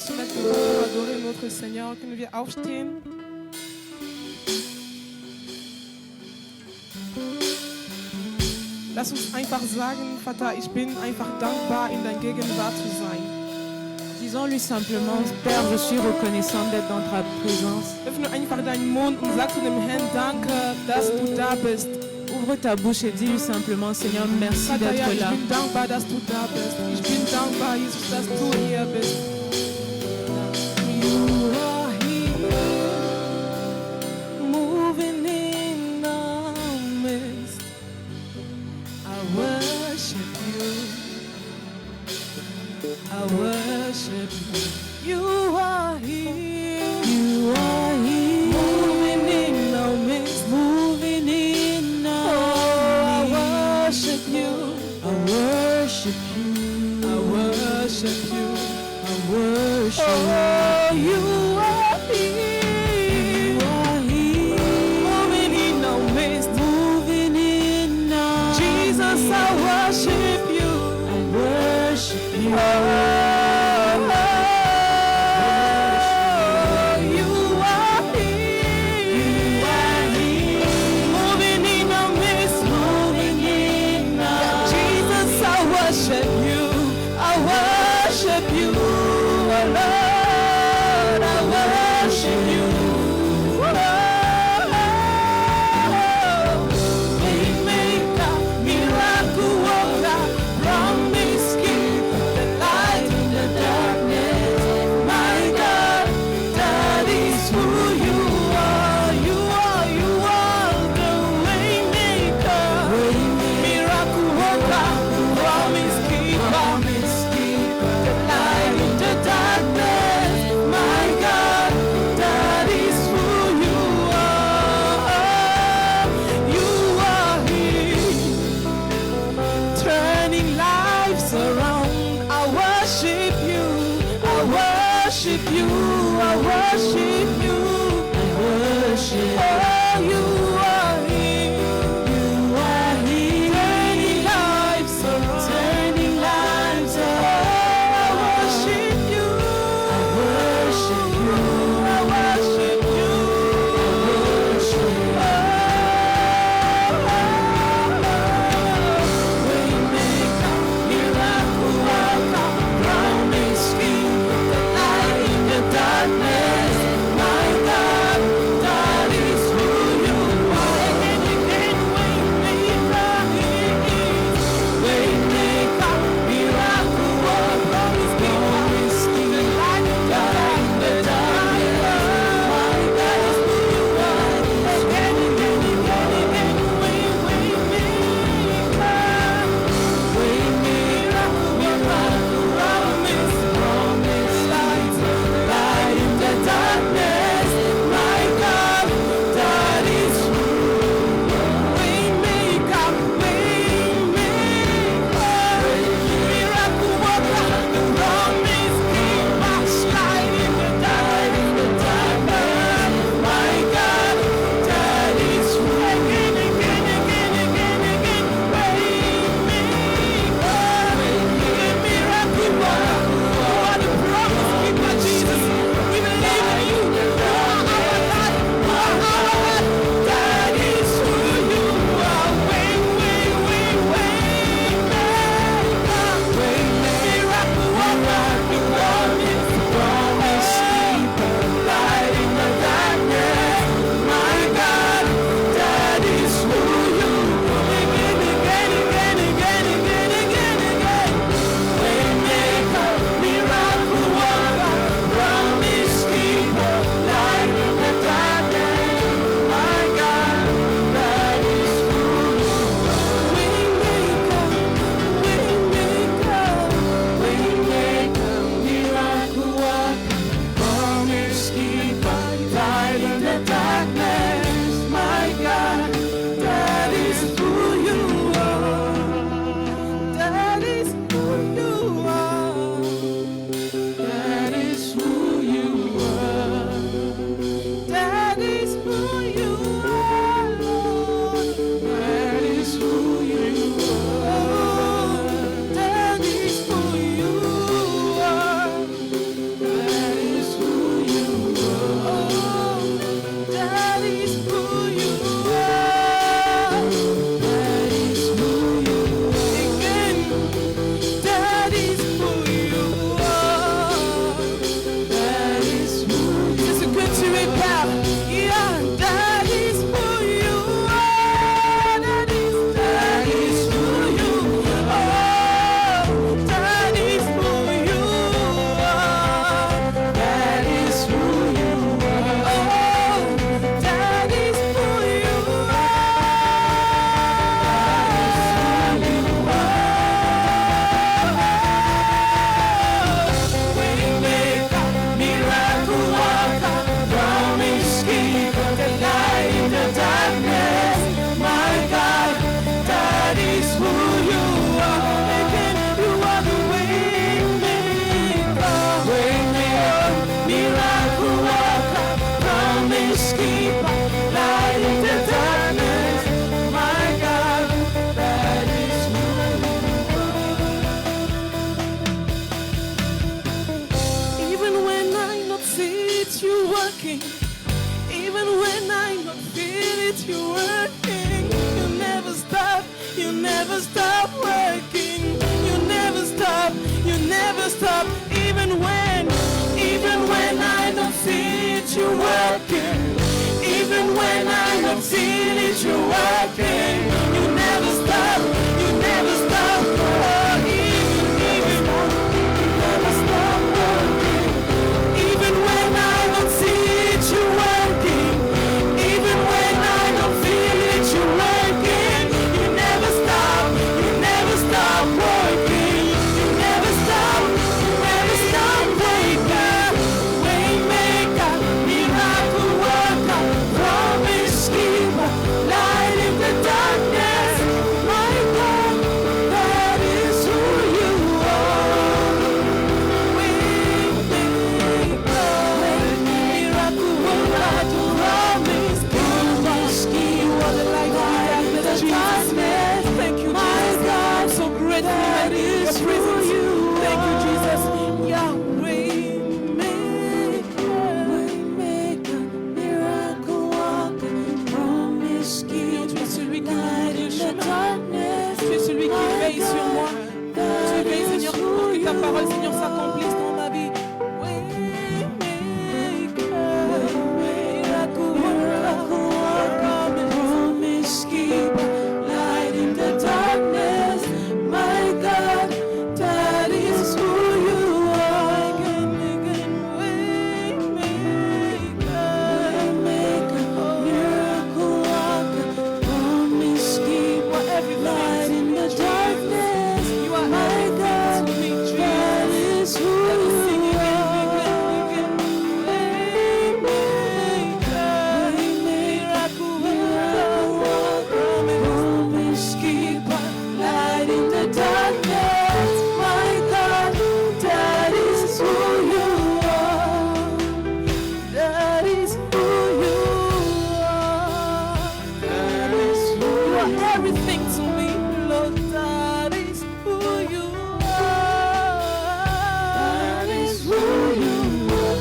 so dass wir adorer notre Seigneur. Können wir aufstehen? Lass uns einfach sagen, Vater, ich bin einfach dankbar, in deiner Gegenwart zu sein. Disons-lui simplement, Père, je suis reconnaissant d'être dans ta présence. Öffne einfach deinen Mund und sag zu dem Herrn, danke, dass du da bist. Ouvre ta bouche et dis-lui simplement, Seigneur, merci Vater, ja, d'être ich là. bin dankbar, dass du da bist. Ich bin dankbar, Jesus, dass du hier bist. You are here, moving in our midst. I worship you. I worship you. You are here. You are here, moving in our midst. Moving in our midst. I worship you. I worship you. I worship you. I worship you. Oh, you are here. You are here, moving in our midst. Moving in our midst. Jesus, I worship you. I worship you. Darkness, my God, that is who you are. never stop, even when I don't see it, you're working. Even when I don't feel it, you're working. You never stop, you never stop. Oh, even never stop working. Even when I don't see it, you're working. Even when I don't feel it, you're working. You never stop working. You never stop maker, waymaker, miracle worker, promise keeper, light in the darkness. My God, that is who you are. Waymaker, miracle worker, promise keeper, you are the light in the darkness. Thank you, my God, so grateful that is your presence. Thank you, Jesus. Yahweh, waymaker, miracle worker, promise keeper. Tu es celui qui m'ouvre le chemin. Tu es celui qui veille sur moi. Tu veilles, Seigneur, pour que ta parole, Seigneur, s'accomplisse dans ma vie. Miracle worker, promise keeper, light in the darkness. My God, that is who you are. Waymaker, miracle worker, promise keeper, light in the darkness. You are my God, that is who you are. Miracle worker, promise keeper, light in the darkness. My God, that is who you are. That is who you are. That is who you are. Everything to me, Lord. That is who you are. That is who you are.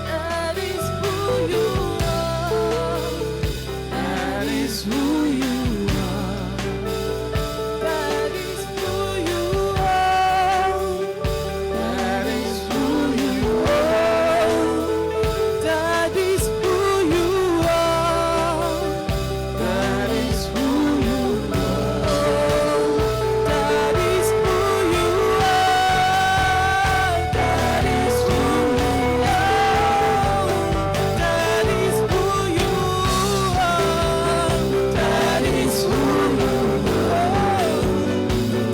That is who you are. That is who you are. That is who you are. That is who you are. That is who you are. That is who you are. That is who you are. That is who you are. That is who you are. That is who you are.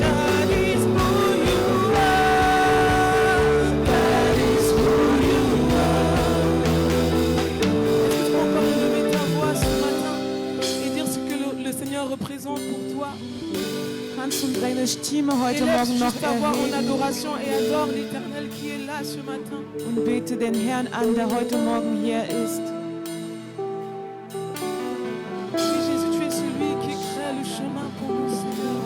That is who you are. That is who you are. Est-ce que tu peux encore élever ta voix ce matin et dire ce que le Seigneur représente pour toi? Kannst du deine Stimme heute Élève Morgen noch juste ta voix en erheben adoration et adore l'Éternel qui est là ce matin. und bete den Herrn an, der heute Morgen hier ist. Oui, Jésus, tu es celui qui crée le chemin pour nous, Seigneur.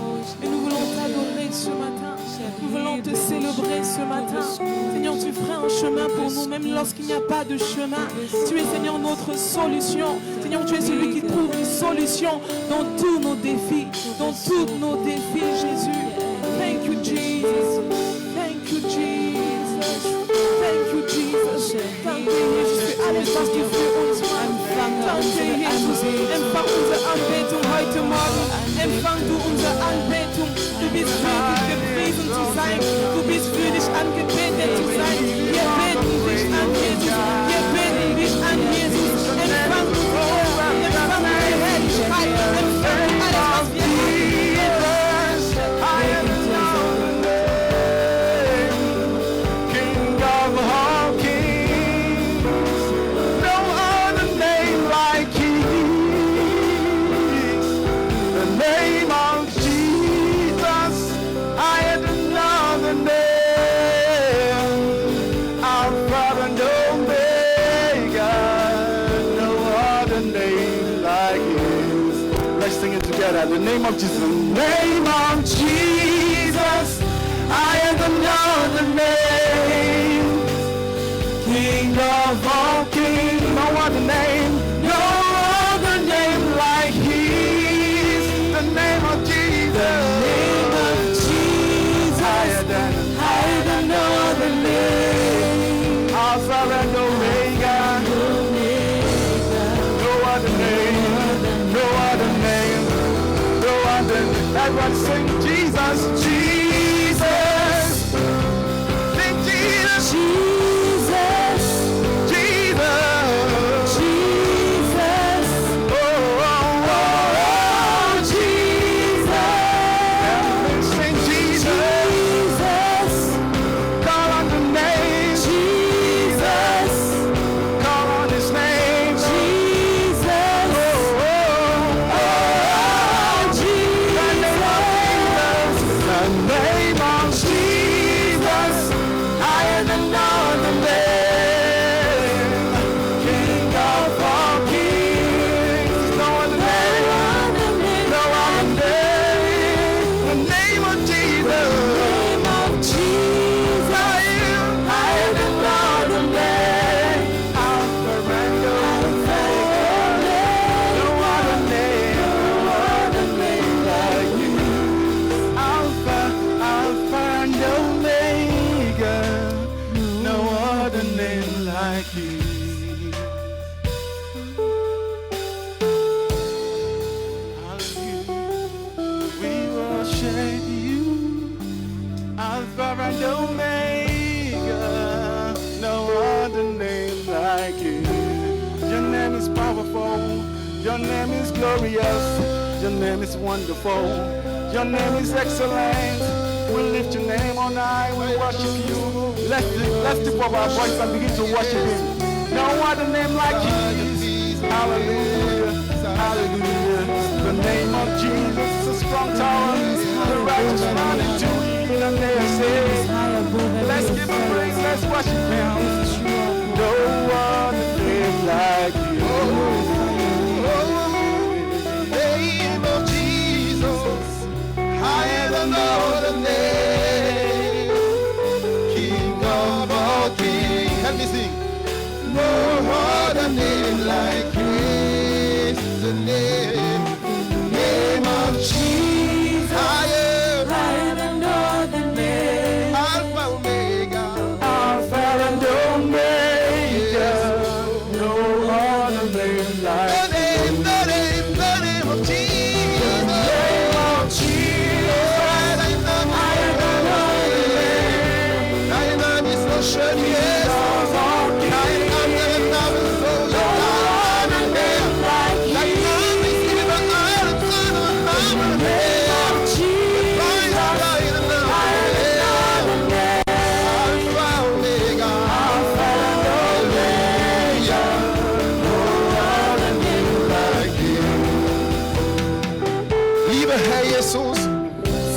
Et nous voulons t'adorer ce matin. Nous voulons te célébrer ce matin. Seigneur, tu ferais un chemin pour nous, même lorsqu'il n'y a pas de chemin. Tu es, Seigneur, notre solution. Seigneur, tu es celui qui trouve une solution dans tous nos défis. Dans tous nos défis, Jésus. Thank you, Jesus. Thank you, Jesus. Thank you, Jesus. Danke, Jesus, für alles, was du für uns machst. Danke, Jesus. Empfang unsere Anbetung heute Morgen. Empfang du unsere Anbetung. Du bist würdig, gepriesen zu sein. Du bist würdig, angebetet zu sein. Wir beten dich an, Jesus. Wir beten dich an, Jesus. Empfang du Ehre. Empfang die Herrlichkeit. Empfang alles, was wir haben. King of all kings, no other name like His. The name of Jesus, I had another name. Alpha and Omega, no other name like His. Let's sing it together. The name of Jesus. The name of Jesus. I am another name. King of all kings. No other name. No other name like His. The name of Jesus. The name of Jesus. Everybody sing Jesus, Jesus. Sing Jesus, Jesus, Jesus. Jesus, Oh, oh, oh, Jesus, sing Jesus. Jesus, Call on the name. Jesus, Call on His name. Jesus, Oh, oh, oh. The name of Jesus, higher than all the name. King of all kings, no other name, no other name. The name of Jesus, higher than all the name. Alpha and Omega, no other name like you. Alpha and Omega, no other name like you. Hallelujah, we worship you. Alpha and Omega, no other name like you. Your name is powerful, your name is glorious, your name is wonderful, your name is excellent. We lift your name on high, we worship you. Let's lift up our voice and begin to worship Him. No other name like Jesus. Hallelujah, hallelujah. The name of Jesus is a strong tower. The righteous run into it and they are saved. Let's give Him praise, let's worship Him. No other name like you. Name of Jesus, higher than all the name. King of all kings. Help me sing. No other name like His name. Name of Jesus, higher, higher than all the names. Alpha Omega. Alpha and Omega, no other name like The name of Jesus. name of Jesus. Higher than all the name. Higher than this ocean, yes.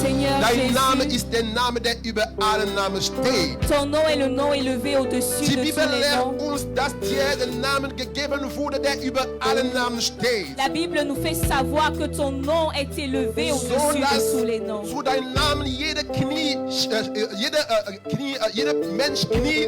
Seigneur Dein Name Jésus, ist der Name, der über allen Namen steht. ton nom est le nom élevé au-dessus Die de tous Bibel les lehrt noms. uns, dass dir der Name gegeben wurde, der über allen Namen steht. La Bible nous fait savoir que ton nom est élevé So au-dessus dass de tous les noms. zu deinem Namen jeder Mensch knie,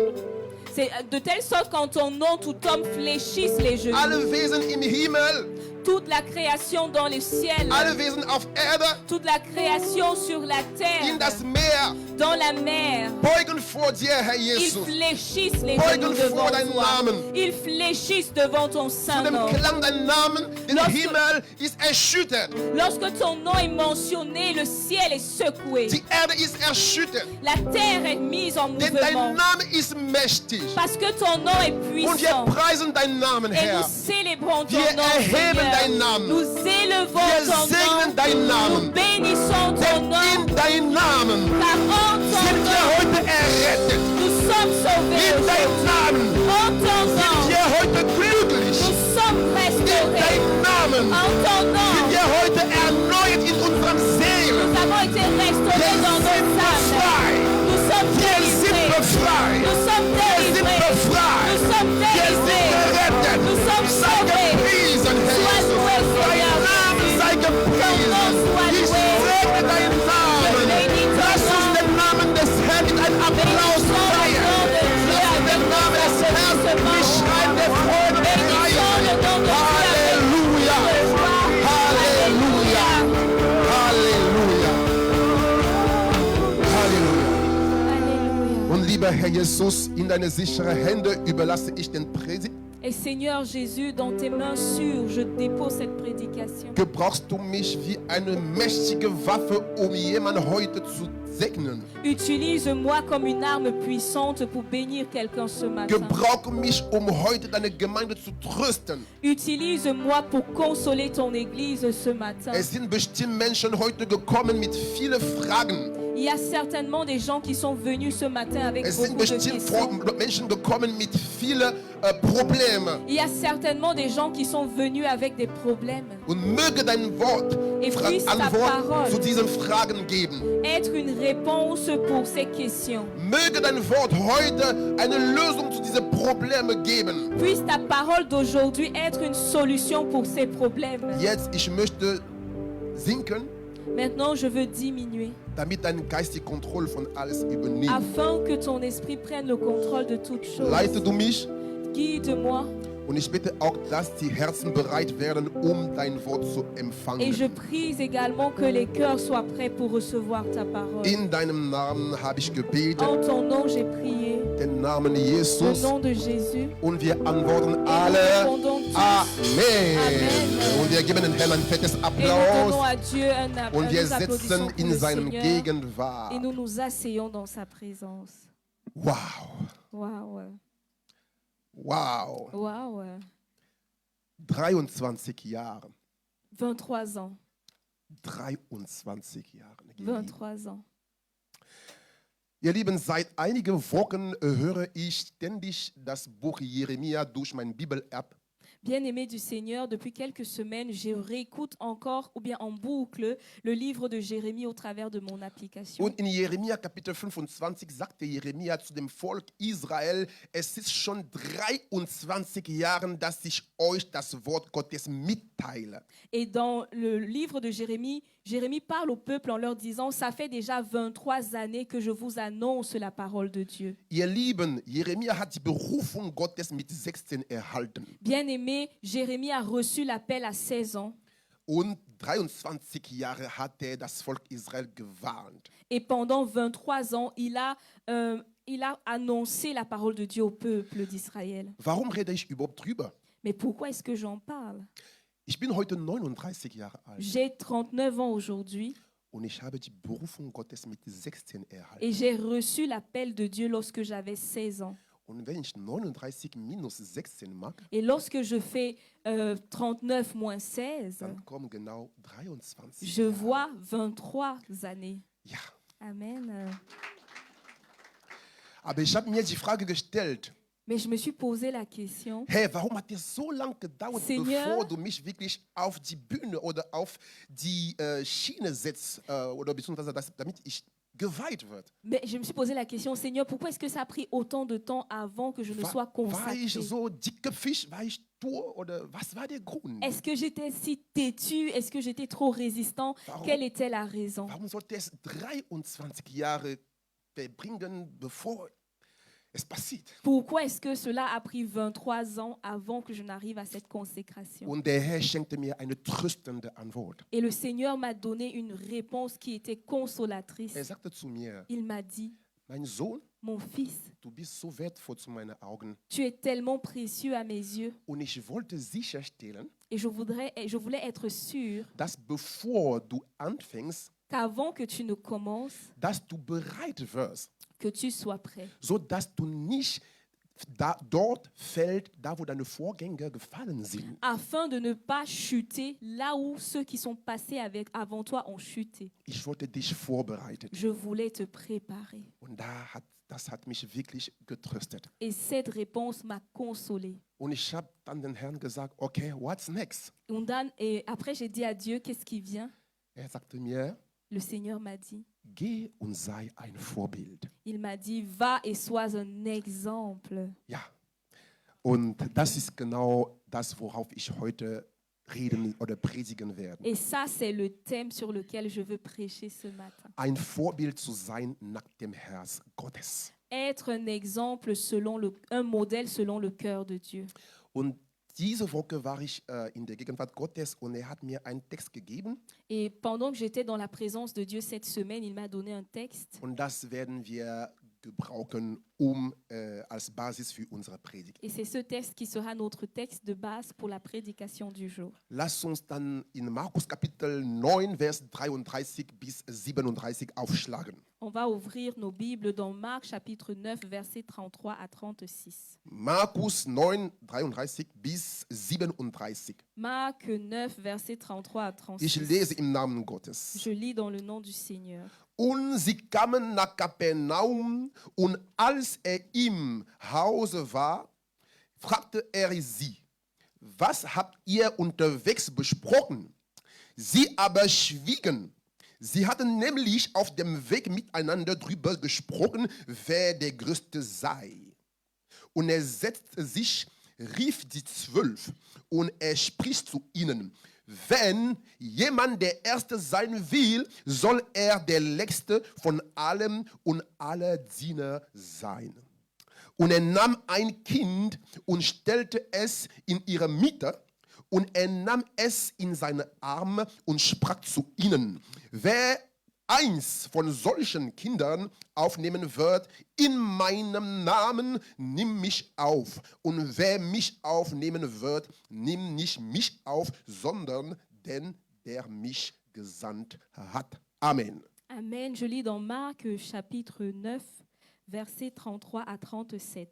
C'est de telle sorte qu'en ton nom, tout homme fléchisse les genoux. alle Wesen im Himmel, Toute la création dans le ciel, alle Wesen auf Erde, toute la création sur la in terre, das Meer, dans la mer, beugen vor dir, Herr ils Jesus. fléchissent les Beugen genoux devant vor deinen toi. Namen. Ils fléchissent devant ton Zu saint dem nom. Klang dein Namen, den Lorsque- Himmel ist erschüttert. Lorsque ton nom est mentionné, le ciel est secoué. Die Erde ist erschüttert. La terre est mise en Denn dein mouvement. Name ist mächtig. Parce que ton nom est Und wir puissant. preisen deinen Namen, Et Herr. nous célébrons ton Wir nom, erheben Seigneur. deinen Namen. Nous élevons Wir ton segnen nom. deinen Nous Namen. bénissons ton Denn nom. in deinem Namen Car en ton sind wir nom, heute errettet. nous sommes sauvés. In deinem Namen En ton sind nom, wir heute glücklich. nous sommes In restaurés. deinem Namen En ton sind nom, wir heute erneuert in unserem Seelen. nous avons été restaurés dans Wir nos sind âmes. befreit. Nous sommes Wir sind délivrés. befreit. Nous sommes Wir sind délivrés. befreit. Nous sommes Wir sind délivrés. gerettet. Nous sommes Sei sauvés. gepriesen, Herr Sois Jesus. loué, Dein Seigneur Name Jésus. sei gepriesen. Ton nom soit Ich loué. segne deinen Namen. Je bénis ton Lass uns nom. den Namen des Herrn mit einem Applaus Bénissons le feiern. nom de Dieu Lass uns avec den Namen des Herrn mit Schreien der Freude Bénissons le nom de Dieu avec Halleluja. de joie. Halleluja. Halleluja. Halleluja. Alléluia. Und lieber Herr Jesus, in deine sichere Hände überlasse ich den Präsidenten. Et Seigneur Jésus, dans tes mains sûres, je dépose cette prédication. Gebrauchst du mich wie eine mächtige Waffe, um jemanden heute zu segnen. Utilise-moi comme une arme puissante pour bénir quelqu'un ce matin. Gebrauche mich, um heute deine Gemeinde zu trösten. Utilise-moi pour consoler ton Église ce matin. Es sind bestimmt Menschen heute gekommen mit vielen Fragen. Il y a certainement des gens qui sont venus ce matin avec Es sind beaucoup de bestimmt questions. Menschen gekommen mit vielen Problemen. Il y a certainement des gens qui sont venus avec des problèmes. Und möge dein Wort Et puisse ta Antwort parole zu diesen Fragen geben. être une réponse pour ces questions. Möge dein Wort heute eine Lösung zu diesen Problemen geben. Puisse ta parole d'aujourd'hui être une solution pour ces problèmes. Jetzt, ich möchte sinken, Maintenant, je veux diminuer damit dein Geist die Kontrolle von alles übernimmt. afin que ton esprit prenne le contrôle de toutes choses. Leite du mich Guide-moi und ich bitte auch, dass die Herzen bereit werden, um dein Wort zu et empfangen. je prie également que les cœurs soient prêts pour recevoir ta parole. In deinem Namen habe ich gebetet, En ton nom, j'ai prié. den Namen Au Jesus. nom de Jésus. Und wir antworten Et nous alle répondons tous. Amen. Amen. Und wir geben den Herrn ein fettes Et nous donnons Applaus. à Dieu Und wir nous applaudissons sitzen pour in le seinem Seigneur. Gegenwart. Et nous nous asseyons dans sa présence. Wow. Waouh. Wow. Waouh. 23 Jahre. 23 ans. 23 Jahre. 23 ans. Ihr Lieben, seit einigen Wochen höre ich ständig das Buch Jeremia durch meine Bibel-App. Bien-aimé du Seigneur, depuis quelques semaines, je réécoute encore ou bien en boucle le livre de Jérémie au travers de mon application. Und in Jeremia Kapitel 25 sagte Jeremia zu dem Volk Israel, es ist schon 23 Jahre, dass ich euch das Wort Gottes mitteile. Et dans le livre de Jérémie, Jérémie parle au peuple en leur disant « Ça fait déjà 23 années que je vous annonce la parole de Dieu. Ihr Lieben, Jeremia hat die Berufung Gottes mit 16 erhalten. » Bien-aimé, Jérémie a reçu l'appel à 16 ans. Und 23 Jahre hat er das Volk Israel gewarnt. Et pendant 23 ans, il a annoncé la parole de Dieu au peuple d'Israël. Warum rede ich überhaupt drüber? Mais pourquoi est-ce que j'en parle? Ich bin heute 39 Jahre alt J'ai 39 ans aujourd'hui und ich habe die Berufung Gottes mit 16 erhalten. et j'ai reçu l'appel de Dieu lorsque j'avais 16 ans. Und wenn ich 39 minus 16 mache, Et lorsque je fais 39 moins 16, dann kommen genau 23 je Jahre. vois 23 années. Ja, Amen. aber ich habe mir die Frage gestellt, Mais je me suis posé la question, hey, warum hat es so lange gedauert, Seigneur, bevor du mich wirklich auf die Bühne oder auf die Schiene setzt, oder beziehungsweise damit ich geweiht wird? mais je me suis posé la question, Seigneur, pourquoi est-ce que ça a pris autant de temps avant que je ne sois War ich consacrée? so dicke Fisch, war ich stur oder was war der Grund? Est-ce que j'étais si têtue? Est-ce que j'étais trop résistant? Warum? Quelle était la raison? Warum sollte es 23 Jahre verbringen, bevor es passiert? Pourquoi est-ce que cela a pris 23 ans avant que je n'arrive à cette consécration? Und der Herr schenkte mir eine tröstende Antwort. Et le Seigneur m'a donné une réponse qui était consolatrice. Er sagte zu mir, Il m'a dit, mein Sohn, mon fils, du bist so wertvoll zu meinen Augen tu es tellement précieux à mes yeux. und ich wollte sicherstellen, Et je voulais être sûre dass bevor du anfängst, qu'avant que tu ne commences, dass du bereit wirst, que tu sois prêt. so dass du nicht dort fällt, da wo deine Vorgänger gefallen sind. Afin de ne pas chuter là où ceux qui sont passés avant toi ont chuté. Ich wollte dich vorbereiten. Je voulais te préparer. Und das hat mich wirklich getröstet. Et cette réponse m'a consolée. Und ich habe dann den Herrn gesagt, okay, what's next? Et après, j'ai dit à Dieu, qu'est-ce qui vient? Er sagte mir, Le Seigneur m'a dit, geh und sei ein Vorbild. il m'a dit, va et sois un exemple. Ja, und das ist genau das, worauf ich heute reden oder predigen werde. Et ça, c'est le thème sur lequel je veux prêcher ce matin. Ein Vorbild zu sein nach dem Herz Gottes. Être un exemple un modèle selon le cœur de Dieu. Und diese Woche war ich in der Gegenwart Gottes und er hat mir einen Text gegeben. Et pendant que j'étais dans la présence de Dieu cette semaine, il m'a donné un texte. Und das werden wir gebrauchen, als Basis für unsere Predigt. Et c'est ce texte qui sera notre texte de base pour la prédication du jour. Lass uns dann in Markus Kapitel 9, Vers 33 bis 37 aufschlagen. On va ouvrir nos Bibles dans Marc chapitre 9, versets 33 à 36. Markus 9, 33 bis 37. Marc 9, versets 33 à Ich 36. lese im Namen Gottes. Je lis dans le nom du Seigneur. Und sie kamen nach Kapernaum, und als im Hause war, fragte sie, was habt ihr unterwegs besprochen? Sie aber schwiegen. Sie hatten nämlich auf dem Weg miteinander darüber gesprochen, wer der Größte sei. Und er setzte sich, rief die 12, und er spricht zu ihnen: Wenn jemand der Erste sein will, soll er der Letzte von allem und aller Diener sein. Und er nahm ein Kind und stellte es in ihre Mitte, und er nahm es in seine Arme und sprach zu ihnen: Wer eins von solchen Kindern aufnehmen wird, in meinem Namen, nimm mich auf. Und wer mich aufnehmen wird, nimm nicht mich auf, sondern den, der mich gesandt hat. Amen. Amen. Je lis dans Marc chapitre 9, versets 33 à 37.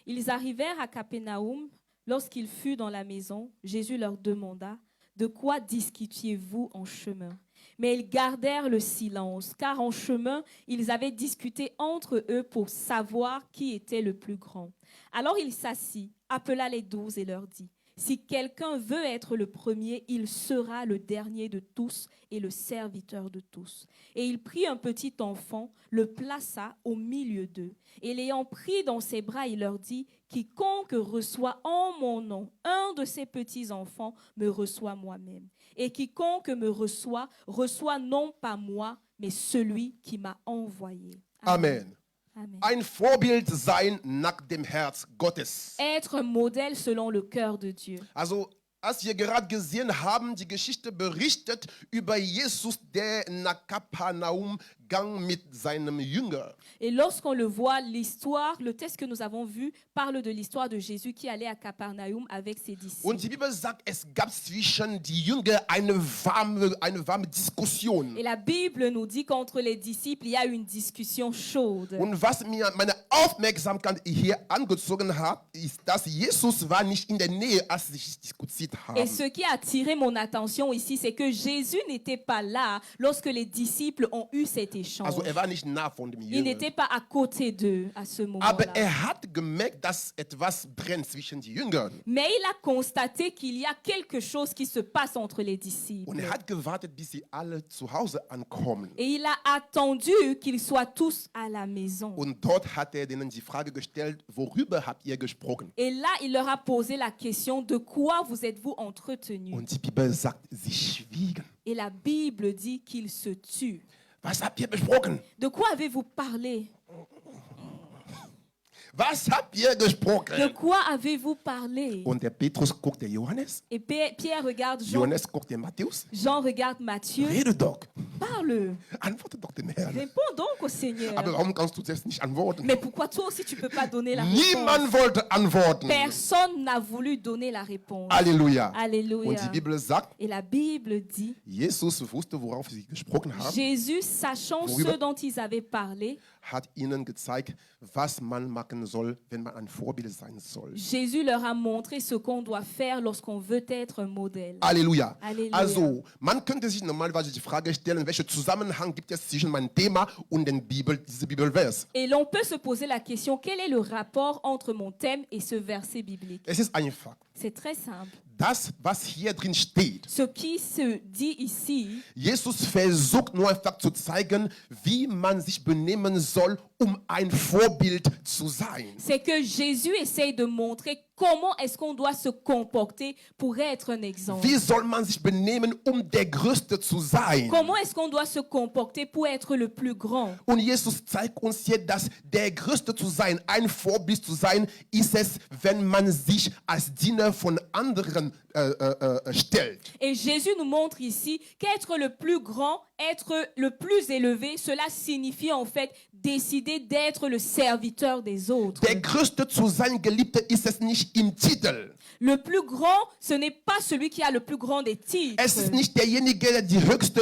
Ils arrivèrent à Capernaum. Lorsqu'il fut dans la maison, Jésus leur demanda: De quoi discutiez-vous en chemin? Mais ils gardèrent le silence, car en chemin, ils avaient discuté entre eux pour savoir qui était le plus grand. Alors il s'assit, appela les 12 et leur dit: Si quelqu'un veut être le premier, il sera le dernier de tous et le serviteur de tous. Et il prit un petit enfant, le plaça au milieu d'eux. Et l'ayant pris dans ses bras, il leur dit: Quiconque reçoit en mon nom un de ces petits-enfants me reçoit moi-même. Et quiconque me reçoit, reçoit non pas moi, mais celui qui m'a envoyé. Amen. Amen. Ein Vorbild sein nach dem Herz Gottes. Être un modèle selon le cœur de Dieu. Also, als wir gerade gesehen haben, die Geschichte berichtet über Jesus, der nach Kapernaum ging mit seinem Jünger. Et lorsqu'on le voit, l'histoire, le texte que nous avons vu, parle de l'histoire de Jésus qui allait à Capernaum avec ses disciples. Und die Bibel sagt, es gab zwischen die Jünger eine warme Diskussion. Et la Bible nous dit qu'entre les disciples, il y a eu une discussion chaude. Und was mir meine Aufmerksamkeit hier angezogen hat, ist, dass Jesus war nicht in der Nähe, als sie sich diskutiert haben. Et ce qui a attiré mon attention ici, c'est que Jésus n'était pas là lorsque les disciples ont eu cet échange. Also er war nicht nah von dem Il Jünger. n'était pas à côté d'eux à ce Aber moment-là. er hat gemerkt, dass etwas brennt zwischen den Jüngern. Mais il a constaté qu'il y a quelque chose qui se passe entre les disciples. Und er hat gewartet, bis sie alle zu Hause ankommen. Et il a attendu qu'ils soient tous à la maison. Und dort hat er denen die Frage gestellt, worüber habt ihr gesprochen? Et là, il leur a posé la question: de quoi vous êtes-vous entretenus? Und die Bibel sagt, sie schwiegen. Et la Bible dit qu'ils se tuent. Was habt ihr besprochen? De quoi avez-vous parlé? Was habt ihr De gesprochen? quoi avez-vous parlé? Und der Petrus guckt der Johannes, Et Pierre regarde Jean. Johannes guckt der Matthäus. Jean regarde Matthieu. Rede doch, Parle. antworte doch den Herrn. Réponds donc au Seigneur. Aber warum kannst du selbst nicht antworten? Mais pourquoi toi aussi tu peux pas donner la Niemand réponse? wollte antworten. Personne n'a voulu donner la réponse. Halleluja. Alléluia. Und die Bibel sagt, Et la Bible dit: Jesus wusste, worauf sie gesprochen haben, Jésus, sachant Worüber? ce dont ils avaient parlé, hat ihnen gezeigt, was man machen soll, wenn man ein Vorbild sein soll. Jésus leur a montré ce qu'on doit faire lorsqu'on veut être un modèle. Halleluja. Halleluja. Also, man könnte sich normalerweise die Frage stellen, welchen Zusammenhang gibt es zwischen meinem Thema und diesem Bibelvers? Et l'on peut se poser la question: quel est le rapport entre mon thème et ce verset biblique? Es ist einfach. C'est très simple. Das, was hier drin steht, Ce qui se dit ici, Jesus versucht nur einfach zu zeigen, wie man sich benehmen soll, ein Vorbild zu sein. c'est que Jésus essaye de montrer comment est-ce qu'on doit se comporter pour être un exemple. Wie soll man sich benehmen, der Größte zu sein? Comment est-ce qu'on doit se comporter pour être le plus grand? Und Jesus zeigt uns hier, dass der Größte zu sein, ein Vorbild zu sein, ist es, wenn man sich als Diener von anderen stellt. Et Jésus nous montre ici qu'être le plus grand, être le plus élevé, cela signifie en fait décidé d'être le serviteur des autres. Der Größte zu sein, Geliebte, ist es nicht im Titel. Le plus grand, ce n'est pas celui qui a le plus grand des titres. Es ist nicht derjenige, der die höchste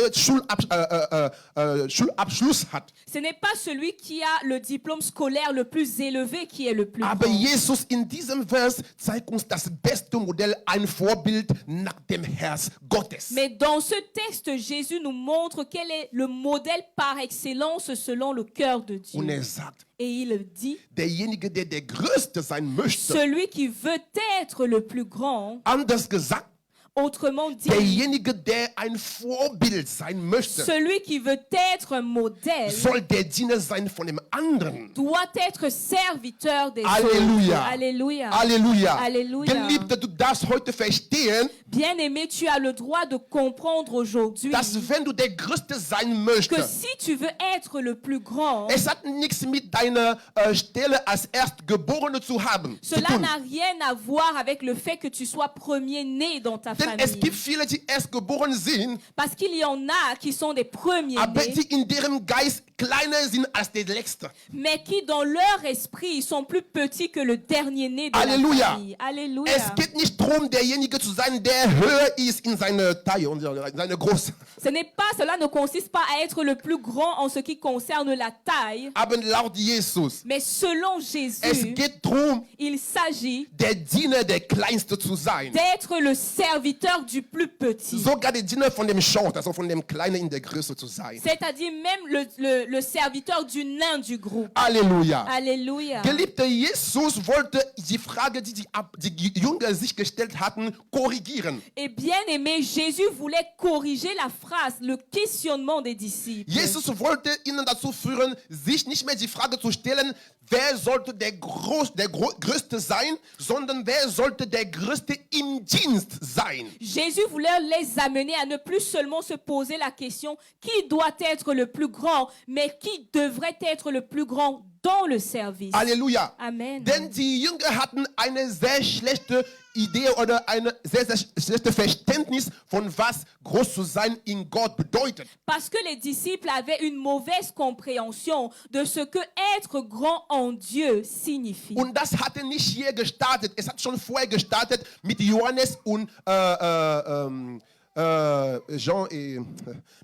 Schulabschluss hat. Ce n'est pas celui qui a le diplôme scolaire le plus élevé qui est le plus Aber grand. Jesus in diesem Vers zeigt uns das beste Modell, ein Vorbild nach dem Herz Gottes. Mais dans ce texte, Jésus nous montre quel est le modèle par excellence selon le cœur de Dieu. Und sagt, Et il dit, derjenige, der der Größte sein möchte, celui qui veut être le plus grand, anders gesagt, autrement dit, derjenige, der ein Vorbild sein möchte, celui qui veut être un modèle, soll der Diener sein von dem anderen. doit être serviteur des Alléluia. autres. Alléluia. Halleluja. Alléluia. Geliebte, du darfst heute verstehen, Bien-aimé, tu as le droit de comprendre aujourd'hui dass wenn du der Größte sein que möchtest, si tu veux être le plus grand, es hat nichts mit deiner Stelle als Erstgeborene zu haben. Zu cela tun. n'a rien à voir avec le fait que tu sois premier-né dans ta Denn es famille. gibt viele, die erstgeboren sind, Parce qu'il y en a qui sont des aber premiers-nés, die in deren Geist kleiner sind als der Letzte. mais qui dans leur esprit, ils sont plus petits que le dernier-né de Alléluia. la famille. Alléluia. Es geht nicht darum, derjenige zu sein, der höher ist in seiner Taille und seine Größe. Cela ne consiste pas à être le plus grand en ce qui concerne la taille, Aber laut Jesus, mais selon es Jésus, geht darum, il s'agit der Diener, der Kleinste zu sein. d'être le serviteur du plus petit. Sogar der Diener von dem Short, also von dem Kleinen in der Größe zu sein. C'est-à-dire même le serviteur du nain du groupe. Halleluja. Alléluia. Geliebter, Jesus wollte die Frage, die die Jünger sich gestellt hatten, korrigieren. Et bien aimé, Jésus voulait corriger la phrase, le questionnement des disciples. Jesus wollte ihnen dazu führen, sich nicht mehr die Frage zu stellen, wer sollte der Größte sein, sondern wer sollte der Größte im Dienst sein. Jésus voulait les amener à ne plus seulement se poser la question qui doit être le plus grand, mais qui devrait être le plus grand dans le service. Halleluja. Amen. Denn die Jünger hatten eine sehr schlechte Idee oder ein sehr schlechtes Verständnis von was groß zu sein in Gott bedeutet. Parce que les disciples avaient une mauvaise compréhension de ce que être grand en Dieu signifie. Und das hatte nicht hier gestartet. Es hat schon vorher gestartet mit Johannes und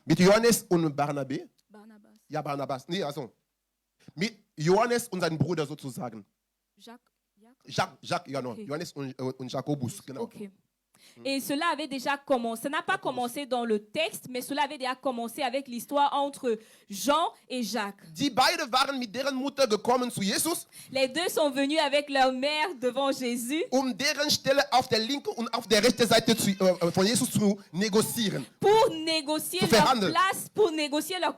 mit Johannes und Barnabé. Barnabas. Ja, Barnabas. Nee, also mit Johannes und seinem Bruder sozusagen. Jacques, ja, no. Johannes und Jakobus, genau. Ok. Et cela avait déjà commencé, ça n'a pas commencé dans le texte, mais cela avait déjà commencé avec l'histoire entre Jean et Jacques. Die beiden waren mit deren Mutter gekommen zu Jesus, Les deux sont venus avec leur mère devant Jésus deren Stelle auf der linken und auf der rechten Seite von Jesus zu negozieren. pour négocier Zu leur verhandeln.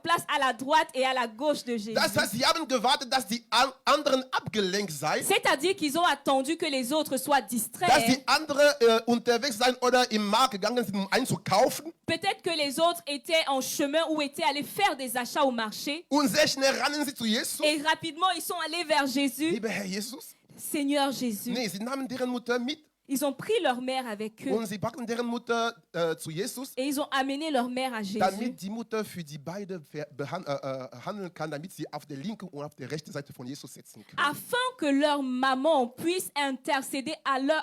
place à la droite et à la gauche de Jésus. Das heißt, sie haben gewartet, dass die anderen abgelenkt seien, C'est-à-dire qu'ils ont attendu que les autres soient dass distraits. die anderen unterwegs sein oder im Markt gegangen sind, um einzukaufen. Peut-être que les autres étaient en chemin ou étaient allés faire des achats au marché. Und sehr schnell rannen sie zu Jesus. Et rapidement, ils sont allés vers Jésus. Lieber Herr Jesus. Seigneur Jésus. Nee, sie nahmen deren Mutter mit Ils ont pris leur mère avec eux. und sie brachten deren Mutter zu Jesus, Et ils ont amené leur mère à Jésus. damit die Mutter für die beiden handeln kann, damit sie auf der linken und auf der rechten Seite von Jesus sitzen kann. Afin que leur maman puisse intercéder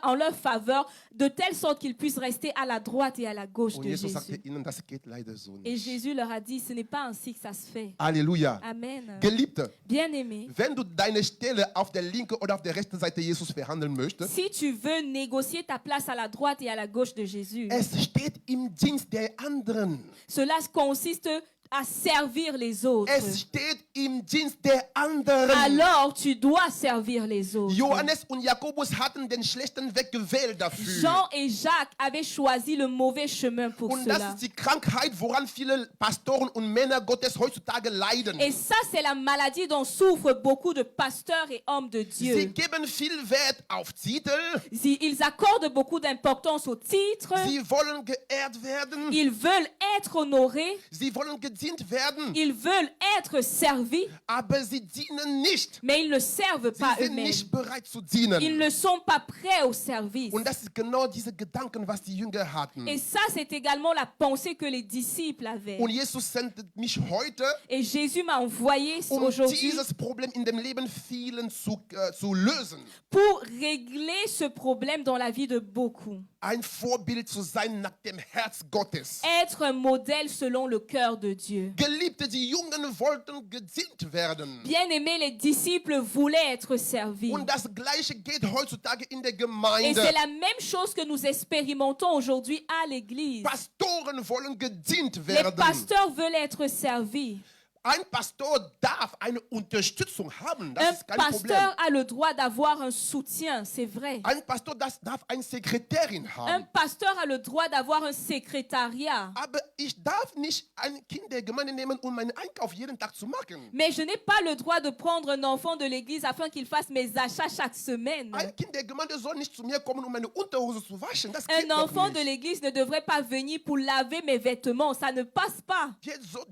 en leur faveur, de telle sorte qu'ils puissent rester à la droite et à la gauche Und de Jesus sagte Jésus. ihnen, das geht leider so Et nicht. Jésus leur a dit, ce n'est pas ainsi que ça se fait. Halleluja. Amen. Geliebte, Bien-aimé, wenn du deine Stelle auf der linken oder auf der rechten Seite Jesus verhandeln möchtest, si tu veux négocier ta place à la droite et à la gauche de Jésus, es steht im Dienst der anderen. cela consiste à servir les autres. Es steht im Dienst der anderen. Alors tu dois servir les autres. Johannes und Jakobus hatten den schlechten Weg gewählt dafür. Jean et Jacques avaient choisi le mauvais chemin pour Und cela. das ist die Krankheit, woran viele Pastoren und Männer Gottes heutzutage leiden. Et ça, c'est la maladie dont souffrent beaucoup de pasteurs et hommes de Sie Dieu. geben viel Wert auf Titel. Ils accordent beaucoup d'importance aux titres. Sie wollen geehrt werden. Ils veulent être honorés. Sie wollen gedient bedient werden, Ils veulent être servis, aber sie dienen nicht. mais ils ne servent Sie pas sind eux-mêmes. nicht bereit zu Ils dienen. ne sont pas prêts au service. Und das ist genau diese Gedanken, was die Jünger hatten. Et ça, c'est également la pensée que les disciples avaient. Und Jesus sendet mich heute, Et Jésus m'a envoyé aujourd'hui dieses Problem in dem Leben vielen zu lösen. pour régler ce problème dans la vie de beaucoup. Ein Vorbild zu sein nach dem Herz Gottes. Être un modèle selon le cœur de Dieu. Geliebte, die Jungen wollten gedient werden. Bien-aimés, les disciples voulaient être servis. Und das Gleiche geht heutzutage in der Et Gemeinde. c'est la même chose que nous expérimentons aujourd'hui à l'église. Pastoren wollen gedient Les werden. pasteurs veulent être servis. Ein Pastor darf eine Unterstützung haben. Das Un ist kein Problem. pasteur a le droit d'avoir un soutien, c'est vrai. Ein Pastor darf eine Sekretärin Un haben. pasteur a le droit d'avoir un secrétariat. Aber ich darf nicht ein Kind der Gemeinde nehmen, um meinen Einkauf jeden Tag zu machen. Mais je n'ai pas le droit de prendre un enfant de l'église afin qu'il fasse mes achats chaque semaine. Ein Kind der Gemeinde soll nicht zu mir kommen, um meine Unterhose zu waschen. Das Un geht doch enfant de nicht. l'église ne devrait pas venir pour laver mes vêtements. Ça ne passe pas.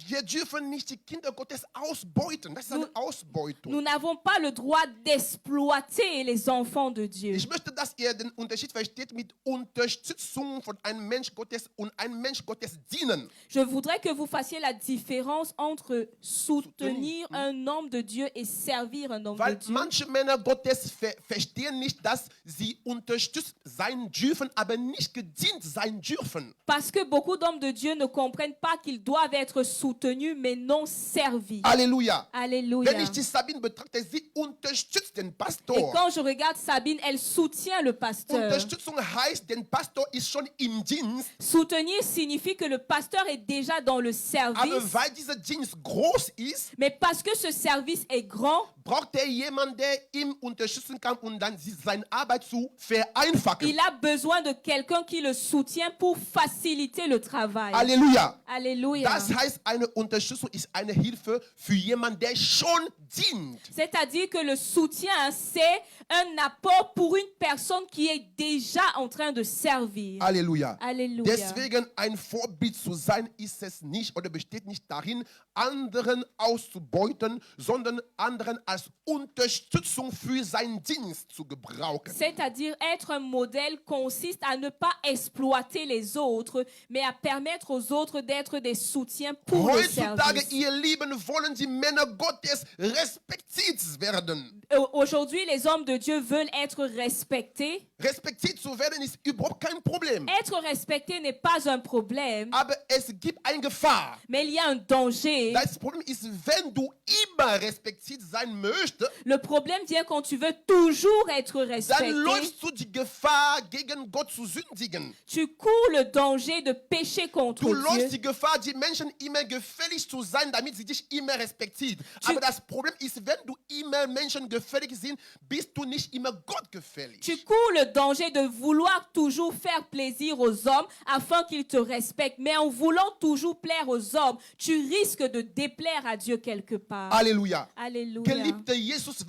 Wir dürfen nicht die Kinder Gottes ausbeuten. Das ist eine Ausbeutung. Nous n'avons pas le droit d'exploiter les enfants de Dieu. Ich möchte, dass ihr den Unterschied versteht mit Unterstützung von einem Mensch Gottes und einem Mensch Gottes dienen. Je voudrais que vous fassiez la différence entre soutenir un homme de Dieu et servir un homme de Weil Dieu. manche Männer Gottes verstehen nicht, dass sie unterstützt sein dürfen, aber nicht gedient sein dürfen. Parce que beaucoup d'hommes de Dieu ne comprennent pas qu'ils doivent être soutenus mais non servis. Halleluja. Alléluia. Wenn ich die Sabine betrachte, sie unterstützt den Et Pastor. quand je regarde Sabine, elle soutient le pasteur. Unterstützung heißt, der Pastor ist schon im Dienst, Soutenir signifie que le pasteur est déjà dans le service. aber weil dieser Dienst groß ist, Mais parce que ce service est grand, braucht er jemanden, der ihm unterstützen kann und dann seine Arbeit zu vereinfachen. il a besoin de quelqu'un qui le soutient pour faciliter le travail. Halleluja. Alléluia. Das heißt, eine Unterstützung ist eine Hilfe für jemanden, der schon dient. C'est-à-dire que le soutien, c'est un apport pour une personne qui est déjà en train de servir. Halleluja. Alléluia. Deswegen ein Vorbild zu sein, ist es nicht oder besteht nicht darin, anderen auszubeuten, sondern anderen als Unterstützung für seinen Dienst zu gebrauchen. C'est-à-dire être un modèle consiste à ne pas exploiter les autres, mais à permettre aux autres d'être des soutiens pour le Heutzutage, service. ihr Lieben, wollen die Männer Gottes respektiert werden. Aujourd'hui, les hommes de Dieu veulent être respectés. Respektiert zu werden ist überhaupt kein Problem. Être respecté n'est pas un problème, Aber es gibt eine Gefahr. mais il y a un danger. Das Problem ist, wenn du immer respektiert sein möchtest, Le problème vient quand tu veux toujours être dann respecté. läufst du die Gefahr, gegen Gott zu sündigen. Tu cours le danger de pécher contre Du Dieu. läufst die Gefahr, die Menschen immer gefällig zu sein, damit sie dich immer respektiert. Aber das Problem ist, wenn du immer Menschen gefällig sind, bist du nicht immer Gott gefällig. Tu cours le danger de vouloir toujours faire plaisir aux hommes afin qu'ils te respectent. Mais en voulant toujours plaire aux hommes, tu risques de déplaire à Dieu quelque part. Halleluja. Alléluia. Geliebter Jesus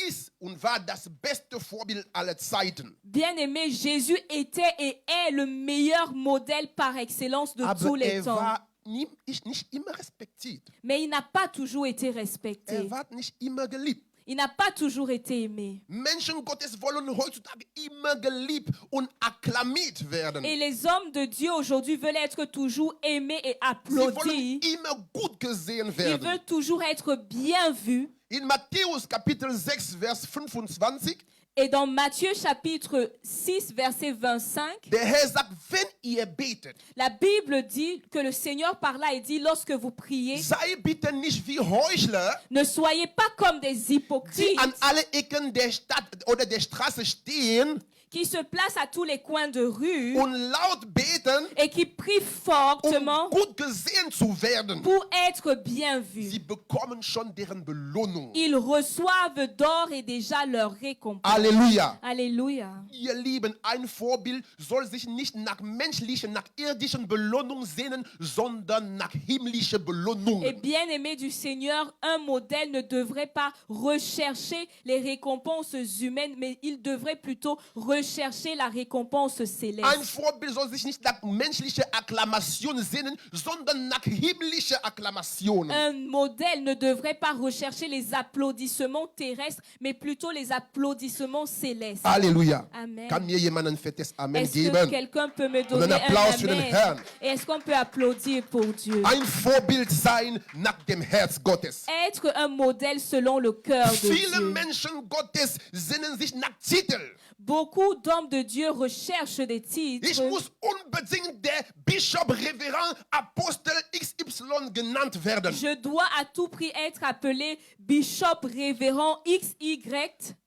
ist und war das beste Vorbild aller Zeiten. Bien-aimé, Jésus était et est le meilleur modèle par excellence de tous Aber les temps. war nicht immer respektiert. Mais il n'a pas toujours été respecté. War nicht immer geliebt. Il n'a pas toujours été aimé. Menschen Gottes wollen heutzutage immer geliebt und akklamiert werden. Et les hommes de Dieu aujourd'hui veulent être toujours aimés et Sie wollen applaudis. immer gut gesehen Ils werden. veulent toujours être bien vus. In Matthäus Kapitel 6, Vers 25, Et dans Matthieu chapitre 6, verset 25, der Herr sagt, wenn ihr betet, la Bible dit que le Seigneur par là et dit lorsque vous priez, sei bitte nicht wie Heuchler, ne soyez pas comme des die hypocrites an alle Ecken der Stadt oder der Straße stehen qui se placent à tous les coins de rue und laut beten, et qui prient fortement gut gesehen zu werden. pour être bien Sie vus. bekommen schon deren Belohnung. Ils reçoivent d'ores et déjà leur récompense. Halleluja. Alléluia. Ihr Lieben, ein Vorbild soll sich nicht nach menschlichen, nach irdischen Belohnungen sehnen, sondern nach himmlischer Belohnung. Et bien-aimé du Seigneur, un modèle ne devrait pas rechercher les récompenses humaines, mais il devrait plutôt rechercher rechercher la récompense Ein céleste. Vorbild soll sich nicht nach menschlicher Akklamation sehnen, sondern nach himmlischer Akklamation. Un modèle ne devrait pas rechercher les applaudissements terrestres, mais plutôt les applaudissements célestes. Halleluja. Amen. Kann mir jemand ein fettes Amen Est-ce que geben? quelqu'un peut me donner un Applaus für un den amen? Herrn. Et est-ce qu'on peut applaudir pour Dieu? Ein Vorbild sein nach dem Herz Gottes. Être un modèle selon le cœur de Viele Dieu. Menschen Gottes sehnen sich nach Titel. Beaucoup d'hommes de Dieu recherchent des Ich titres. muss unbedingt der Bischof, Reverend, Apostel XY genannt werden. Je dois à tout prix être appelé bishop, révérend, XY.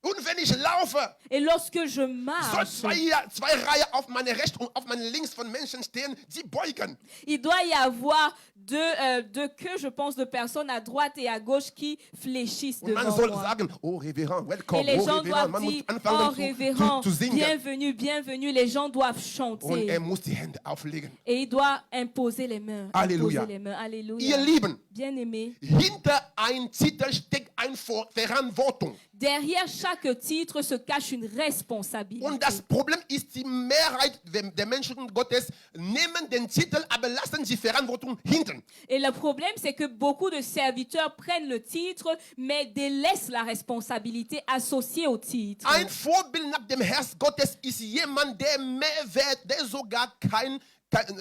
Und wenn ich laufe, Et lorsque je soll marche, zwei Reihen auf meine rechts und auf meine links von Menschen stehen, die beugen. il doit y avoir deux queues, je pense, de personnes à droite et à gauche qui fléchissent Und man devant soll moi. sagen, oh Reverend, Et welcome, les oh gens Reverend. doivent Man muss dire, anfangen oh révérend, zu singen. bienvenue, bienvenue. Les gens doivent Und chanter. muss die Hände auflegen. Et il doit imposer les mains. Alléluia. Imposer les mains. Ihr Alléluia. Lieben, Bien-aimés, hinter ein Titel steckt eine Verantwortung. derrière chaque titre se cache une responsabilité. Und das Problem ist, die Mehrheit der Menschen Gottes nehmen den Titel, aber lassen die Verantwortung hinten. Et le problème, c'est que beaucoup de serviteurs prennent le titre, mais délaissent la responsabilité associée au titre. Ein Vorbild nach dem Herz Gottes ist jemand, der Mehrwert, der sogar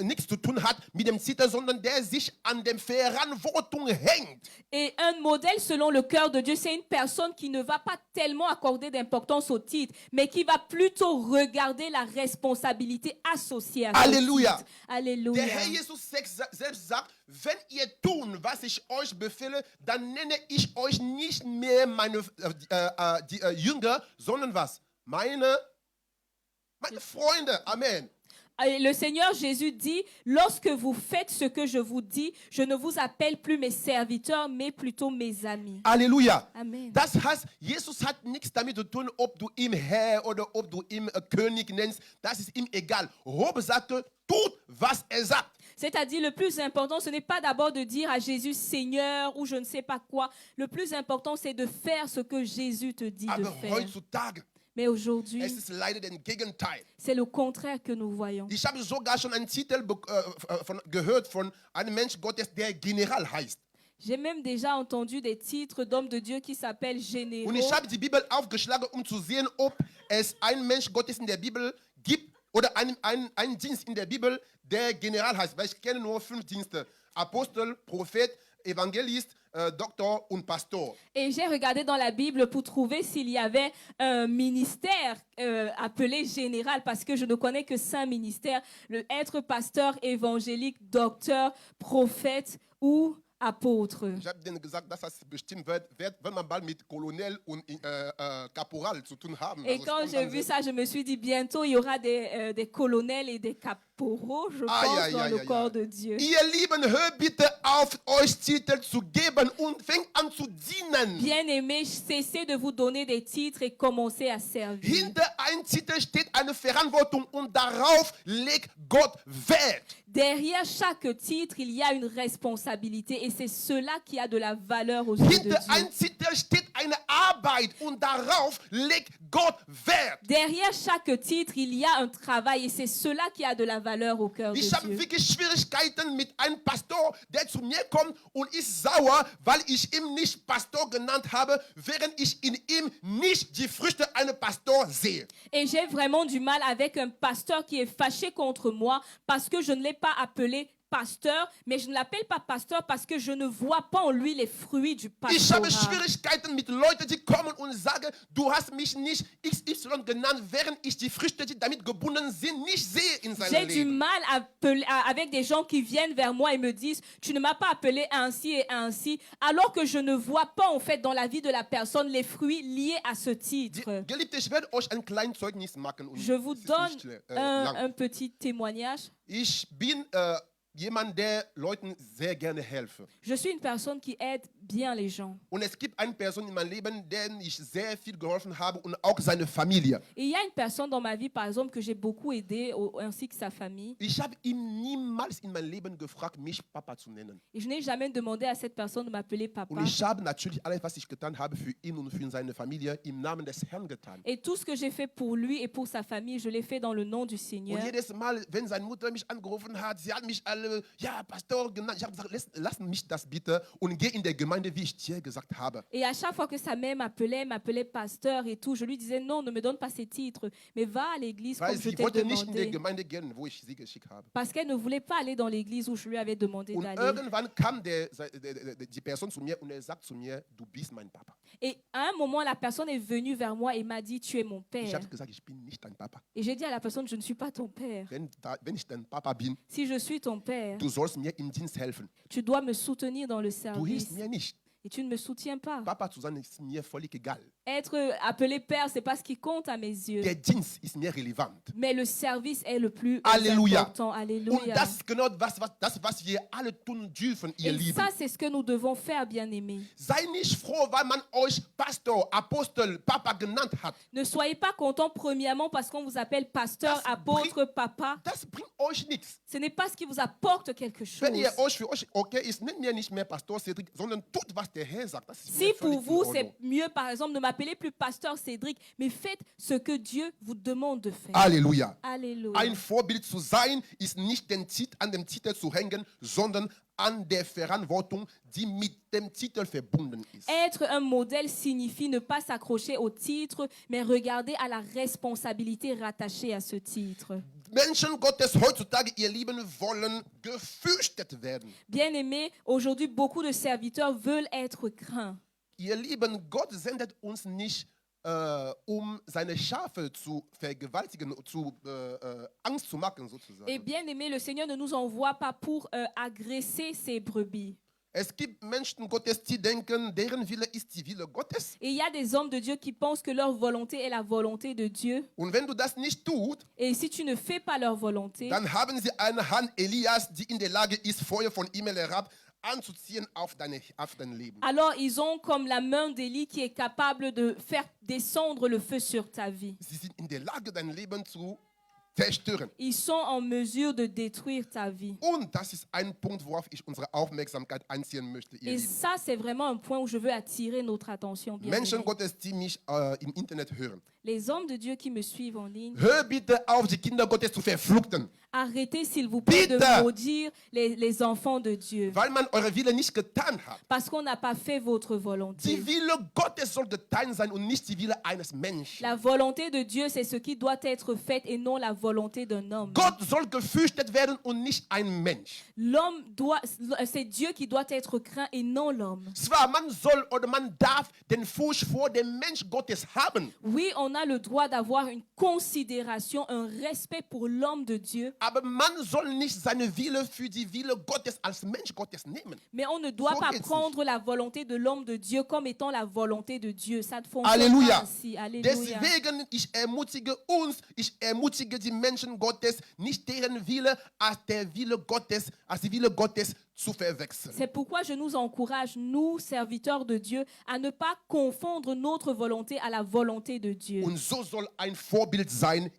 nichts zu tun hat mit dem Titel, sondern der sich an der Verantwortung hängt. Et un modèle selon le cœur de Dieu, c'est une personne qui ne va pas tellement accorder d'importance au titre, mais qui va plutôt regarder la responsabilité associée à ce Alléluia. titre. Alléluia. Der Herr Jesus selbst sagt, wenn ihr tun, was ich euch befehle, dann nenne ich euch nicht mehr meine Jünger, sondern was? Meine Freunde. Amen. Et le Seigneur Jésus dit, lorsque vous faites ce que je vous dis, je ne vous appelle plus mes serviteurs, mais plutôt mes amis. Halleluja. Amen. Das heißt, Jesus hat nichts damit zu tun, ob du ihn Herr oder ob du ihn König nennst. Das ist ihm egal. Hauptsache, tut, was er sagt. C'est-à-dire, le plus important, ce n'est pas d'abord de dire à Jésus Seigneur ou je ne sais pas quoi. Le plus important, c'est de faire ce que Jésus te dit de Aber faire. heutzutage, Mais aujourd'hui, es ist leider das Gegenteil. c'est le contraire que nous voyons. Ich habe sogar schon einen Titel gehört von einem Mensch Gottes, der General heißt. J'ai même déjà entendu des titres d'hommes de Dieu qui s'appellent généraux. Und ich habe die Bibel aufgeschlagen, um zu sehen, ob es einen Mensch Gottes in der Bibel gibt oder einen Dienst in der Bibel, der General heißt. Weil ich kenne nur 5 Dienste. Apostel, Prophet, Evangelist, Doktor und Pastor. Et j'ai regardé dans la Bible pour trouver s'il y avait un ministère appelé général, parce que je ne connais que 5 ministères, être pasteur, évangélique, docteur, prophète ou apôtre. Ich habe denen gesagt, dass das bestimmt wird, wenn man bald mit Colonel und Kaporal zu tun haben. Et Also quand es j'ai kommt vu dann ça, je me suis dit, bientôt, il y aura des colonels et des caporaux, je pense, dans le corps de Dieu. Ihr Lieben, hört bitte auf, euch Titel zu geben und fängt an zu dienen. Bien-aimés, cessez de vous donner des titres et commencez à servir. Hinter einem Titel steht eine Verantwortung und darauf legt Gott Wert. Derrière chaque titre, il y a une responsabilité et c'est cela qui a de la valeur aux yeux de Hinter Dieu. einem Titel steht eine Arbeit und darauf legt Gott Wert. Derrière chaque titre, il y a un travail et c'est cela qui a de la valeur au cœur de Ich habe Dieu. wirklich Schwierigkeiten mit einem Pastor, der zu mir kommt und ist sauer, weil ich ihn nicht Pastor genannt habe, während ich in ihm nicht die Früchte eines Pastors sehe. Et j'ai vraiment du mal avec un pasteur qui est fâché contre moi parce que je ne l'ai pas appelé pasteur, mais je ne l'appelle pas pasteur parce que je ne vois pas en lui les fruits du Ich habe pastorat. Schwierigkeiten mit Leuten, die kommen und sagen, du hast mich nicht XY genannt, während ich die Früchte, die damit gebunden sind, nicht sehe in J'ai seinem du Leben. mal avec des gens qui viennent vers moi et me disent tu ne m'as pas appelé ainsi et ainsi, alors que je ne vois pas en fait dans la vie de la personne les fruits liés à ce titre. Geliebte, ich werde euch ein kleines Zeugnis machen. Und Je vous es ist donne nicht lang. un petit témoignage. Ich bin jemand, der Leuten sehr gerne helfe. Je suis une personne qui aide bien les gens. Und es gibt eine Person in meinem Leben, der ich sehr viel geholfen habe und auch seine Familie. Et il y a une personne dans ma vie, par exemple, que j'ai beaucoup aidé, ainsi que sa famille. Ich habe ihn niemals in meinem Leben gefragt, mich Papa zu nennen. Et je n'ai jamais demandé à cette personne de m'appeler papa. Und ich habe natürlich alles, was ich getan habe, für ihn und für seine Familie im Namen des Herrn getan. Et tout ce que j'ai fait pour lui et pour sa famille, je l'ai fait dans le nom du Seigneur. Und jedes Mal, wenn seine Mutter mich angerufen hat, sie hat mich alle, ja, Pastor genannt. Ich habe gesagt, lass mich das bitte und geh in der Gemeinde, wie ich dir gesagt habe. Et à chaque fois que sa mère m'appelait pasteur et tout, je lui disais non, ne me donne pas ces titres, mais va à l'église Weil comme je sie t'ai wollte nicht in der demandé. Gemeinde gehen, wo ich sie geschickt habe. Parce qu'elle ne voulait pas aller dans l'église où je lui avais demandé Und d'aller. irgendwann kam die Person zu mir und sagt zu mir, du bist mein Papa. Et à un moment, la personne est venue vers moi et m'a dit, tu es mon Ich père. habe gesagt, ich bin nicht dein Papa. Et j'ai dit à la personne, je ne suis pas ton père. Wenn ich dein Papa bin, Si je suis ton père, du sollst mir im Dienst helfen. tu dois me soutenir dans le Du service. hilfst mir nicht. Et tu ne me soutiens pas. Papa zu sein ist mir völlig egal. Être appelé père, c'est pas ce qui compte à mes yeux. Der Dienst ist mir relevant. Mais le service est le plus Alléluia. important. Und Alléluia. das ist genau was wir alle tun dürfen, ihr Et Lieben. ça, c'est ce que nous devons faire, bien-aimés. Sei nicht froh, weil man euch Pastor, Apostel, Papa genannt hat. Ne soyez pas contents, premièrement, parce qu'on vous appelle pasteur, Das apôtre, papa. Das bringt euch nichts. Ce n'est pas ce qui vous apporte quelque chose. Wenn ihr euch für euch okay ist, nennt mir nicht mehr Pastor Cedric, sondern tut, was der Herr sagt. Das ist Si mir pour völlig in vous, Ordnung. c'est mieux, par exemple, ne m'appelez plus pasteur Cédric, mais faites ce que Dieu vous demande de faire. Halleluja. Alléluia. Ein Vorbild zu sein, ist nicht an dem Titel zu hängen, sondern an der Verantwortung, die mit dem Titel verbunden ist. Être un modèle signifie ne pas s'accrocher au titre, mais regarder à la responsabilité rattachée à ce titre. Menschen Gottes heutzutage, ihr Lieben, wollen gefürchtet werden. Bien-aimés, aujourd'hui, beaucoup de serviteurs veulent être craints. Ihr Lieben, Gott sendet uns nicht, um seine Schafe zu vergewaltigen, Angst zu machen sozusagen. Et bien-aimés, le Seigneur ne nous envoie pas pour agresser ses brebis. Es gibt Menschen Gottes, die denken, deren Wille ist die Wille Gottes. Et il y a des hommes de Dieu qui pensent que leur volonté est la volonté de Dieu. Und wenn du das nicht tust, Et si tu ne fais pas leur volonté, dann haben sie eine Hand Elias, die in der Lage ist, Feuer von Himmel herab anzuziehen auf dein Leben. alors ils ont comme la main d'Élie qui est capable de faire descendre le feu sur ta vie. Sie sind in der Lage, dein Leben zu zerstören. Ils sont en mesure de détruire ta vie. Und das ist ein Punkt, worauf ich unsere Aufmerksamkeit einziehen möchte, ihr Et Lieben. ça, c'est vraiment un point où je veux attirer notre attention. Menschen Bien-aimés. Gottes, die mich im Internet hören. Les hommes de Dieu qui me suivent en ligne, Hör bitte auf, die Kinder Gottes zu verfluchen, arrêtez s'il vous plaît de Bitte. maudire les enfants de Dieu. weil man eure Wille nicht getan hat. Parce qu'on n'a pas fait votre volonté. Die Wille Gottes soll getan sein und nicht die Wille eines Menschen. La volonté de Dieu, c'est ce qui doit être fait et non la volonté d'un homme. Gott soll gefürchtet werden und nicht ein Mensch. L'homme doit, c'est Dieu qui doit être craint et non l'homme. Zwar, man soll oder man darf den Furcht vor dem Mensch Gottes haben, Oui, on a le droit d'avoir une considération, un respect pour l'homme de Dieu, aber man soll nicht seine Wille für die Wille Gottes als Mensch Gottes nehmen. mais on ne doit So pas geht's prendre la volonté de l'homme de Dieu comme étant la volonté de Dieu. Ça ne fonctionne Alléluia. pas ainsi. Alléluia. Deswegen, ich ermutige uns, ich ermutige die Menschen Gottes, nicht deren Wille als der Wille Gottes, als die Wille Gottes zu verwechseln. C'est pourquoi je nous encourage, nous, serviteurs de Dieu, à ne pas confondre notre volonté à la volonté de Dieu. Und so soll ein Vorbild sein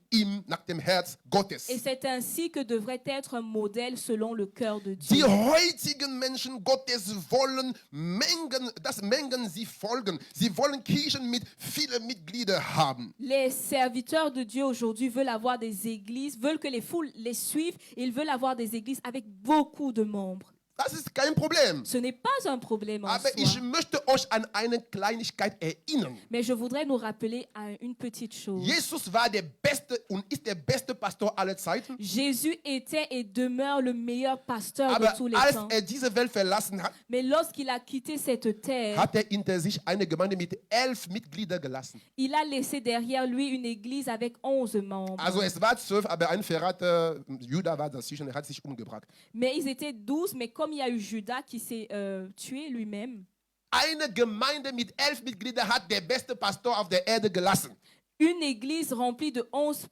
nach dem Herz Gottes. Et c'est ainsi que devrait être un modèle selon le cœur de Die Dieu. heutigen Menschen Gottes wollen Mengen sie folgen. Sie wollen Kirchen mit vielen Mitgliedern haben. Les serviteurs de Dieu aujourd'hui veulent avoir des églises, veulent que les foules les suivent, ils veulent avoir des églises avec beaucoup de membres. Das ist kein Problem. Ce n'est pas un problème en Aber ich soi. möchte euch an eine Kleinigkeit erinnern. Mais je voudrais nous rappeler à une petite chose. Jesus war der beste und ist der beste Pastor aller Zeiten. Jésus était et demeure le meilleur pasteur Aber de tous les als temps. diese Welt verlassen hat, Mais lorsqu'il a quitté cette terre, hat hinter sich eine Gemeinde mit 11 Mitgliedern gelassen. il a laissé derrière lui une église avec 11 membres. Also es war 12, aber ein Verräter, Judas war dazwischen, er hat sich umgebracht. Mais ils étaient 12, mais comme il y a eu Judas qui s'est tué lui-même, Eine Gemeinde mit 11 Mitgliedern hat der beste Pastor auf der Erde gelassen. une église remplie de 11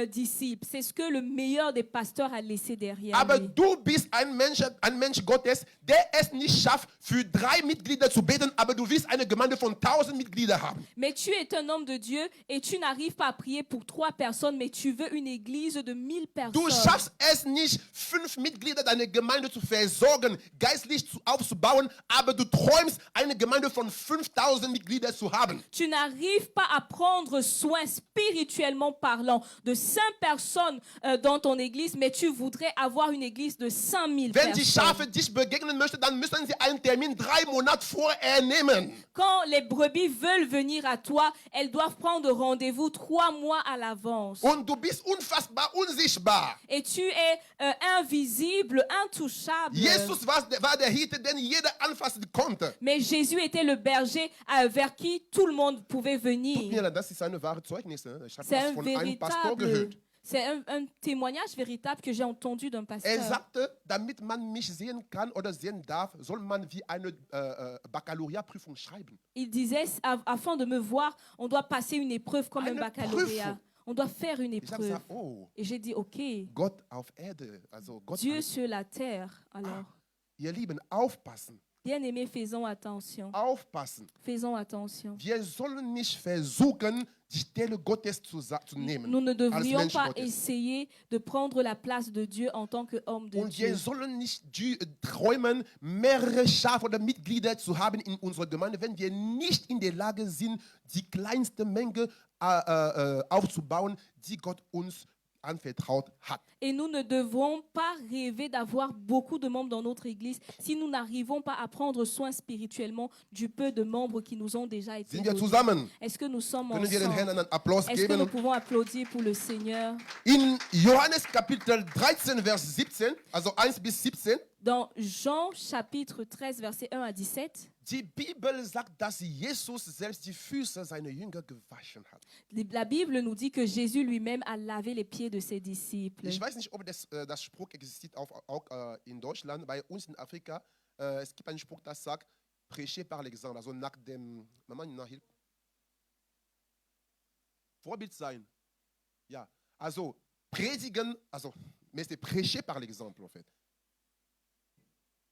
disciples. C'est ce que le meilleur des pasteurs a laissé derrière Aber lui. du bist ein Mensch Gottes, der es nicht schafft, für 3 Mitglieder zu beten, aber du willst eine Gemeinde von 1000 Mitgliedern haben. Mais tu es un homme de Dieu et tu n'arrives pas à prier pour 3 personnes, mais tu veux une église de 1000 Du personnes. schaffst es nicht, 5 Mitglieder deiner Gemeinde zu versorgen, geistlich aufzubauen, aber du träumst, eine Gemeinde von 5000 Mitgliedern zu haben. Tu n'arrives pas à prendre soin spirituellement parlant de 5 personnes dans ton église, mais tu voudrais avoir une église de 5000 Wenn die personnes. Schafe dich begegnen möchten, dann müssen sie einen Termin 3 Monate vorher nehmen. Quand les brebis veulent venir à toi, elles doivent prendre rendez-vous 3 mois à l'avance. Und du bist unfassbar unsichtbar. Et tu es invisible, intouchable. Jesus war der Hirte, den jeder anfassen konnte. Mais Jésus était le berger vers qui tout le monde pouvait venir. Ja, das ist eine wahre Zeugnis. Ne? Ich habe C'est das un von einem Pastor véritable, gehört. c'est un témoignage véritable que j'ai entendu d'un pasteur. Er sagte, damit man mich sehen kann oder sehen darf, soll man wie eine Baccalaureatprüfung schreiben. Il disait, afin de me voir, on doit passer une épreuve comme un Eine baccalauréat. Prüfung. On doit faire une Ich habe épreuve. gesagt, oh, Et j'ai dit, ok, Gott auf Erde, also Gott, Dieu sur la terre. Alors, ihr Lieben, aufpassen, bien-aimés, faisons attention. aufpassen. Faisons attention. Wir sollen nicht versuchen, die Stelle Gottes zu nehmen. Nous ne als devrions Mensch pas Gottes. essayer de prendre la place de Dieu en tant qu'homme de Und wir Dieu. sollen nicht träumen, mehrere Schafe oder Mitglieder zu haben in unserer Gemeinde, wenn wir nicht in der Lage sind, die kleinste Menge aufzubauen, die Gott uns anvertraut hat. Et nous ne devons pas rêver d'avoir beaucoup de membres dans notre Église si nous n'arrivons pas à prendre soin spirituellement du peu de membres qui nous ont déjà été Sind wir donnés. zusammen? Est-ce que nous sommes Können wir den Herrn ensemble? einen Applaus Est-ce que nous geben? pouvons applaudir pour le Seigneur? In Johannes Kapitel 13, Vers 17, also 1 bis 17, Dans Jean chapitre 13, verset 1 à 17, die Bibel sagt, dass Jesus selbst die Füße seiner Jünger gewaschen hat. la Bible nous dit que Jésus lui-même a lavé les pieds de ses disciples. Ich weiß nicht, ob das Spruch existiert auch in Deutschland. Bei uns in Afrika, es gibt einen Spruch, das sagt, prêcher par l'exemple. Also nach dem, Vorbild sein. Ja, also predigen, also, mais c'est prêcher par l'exemple en fait.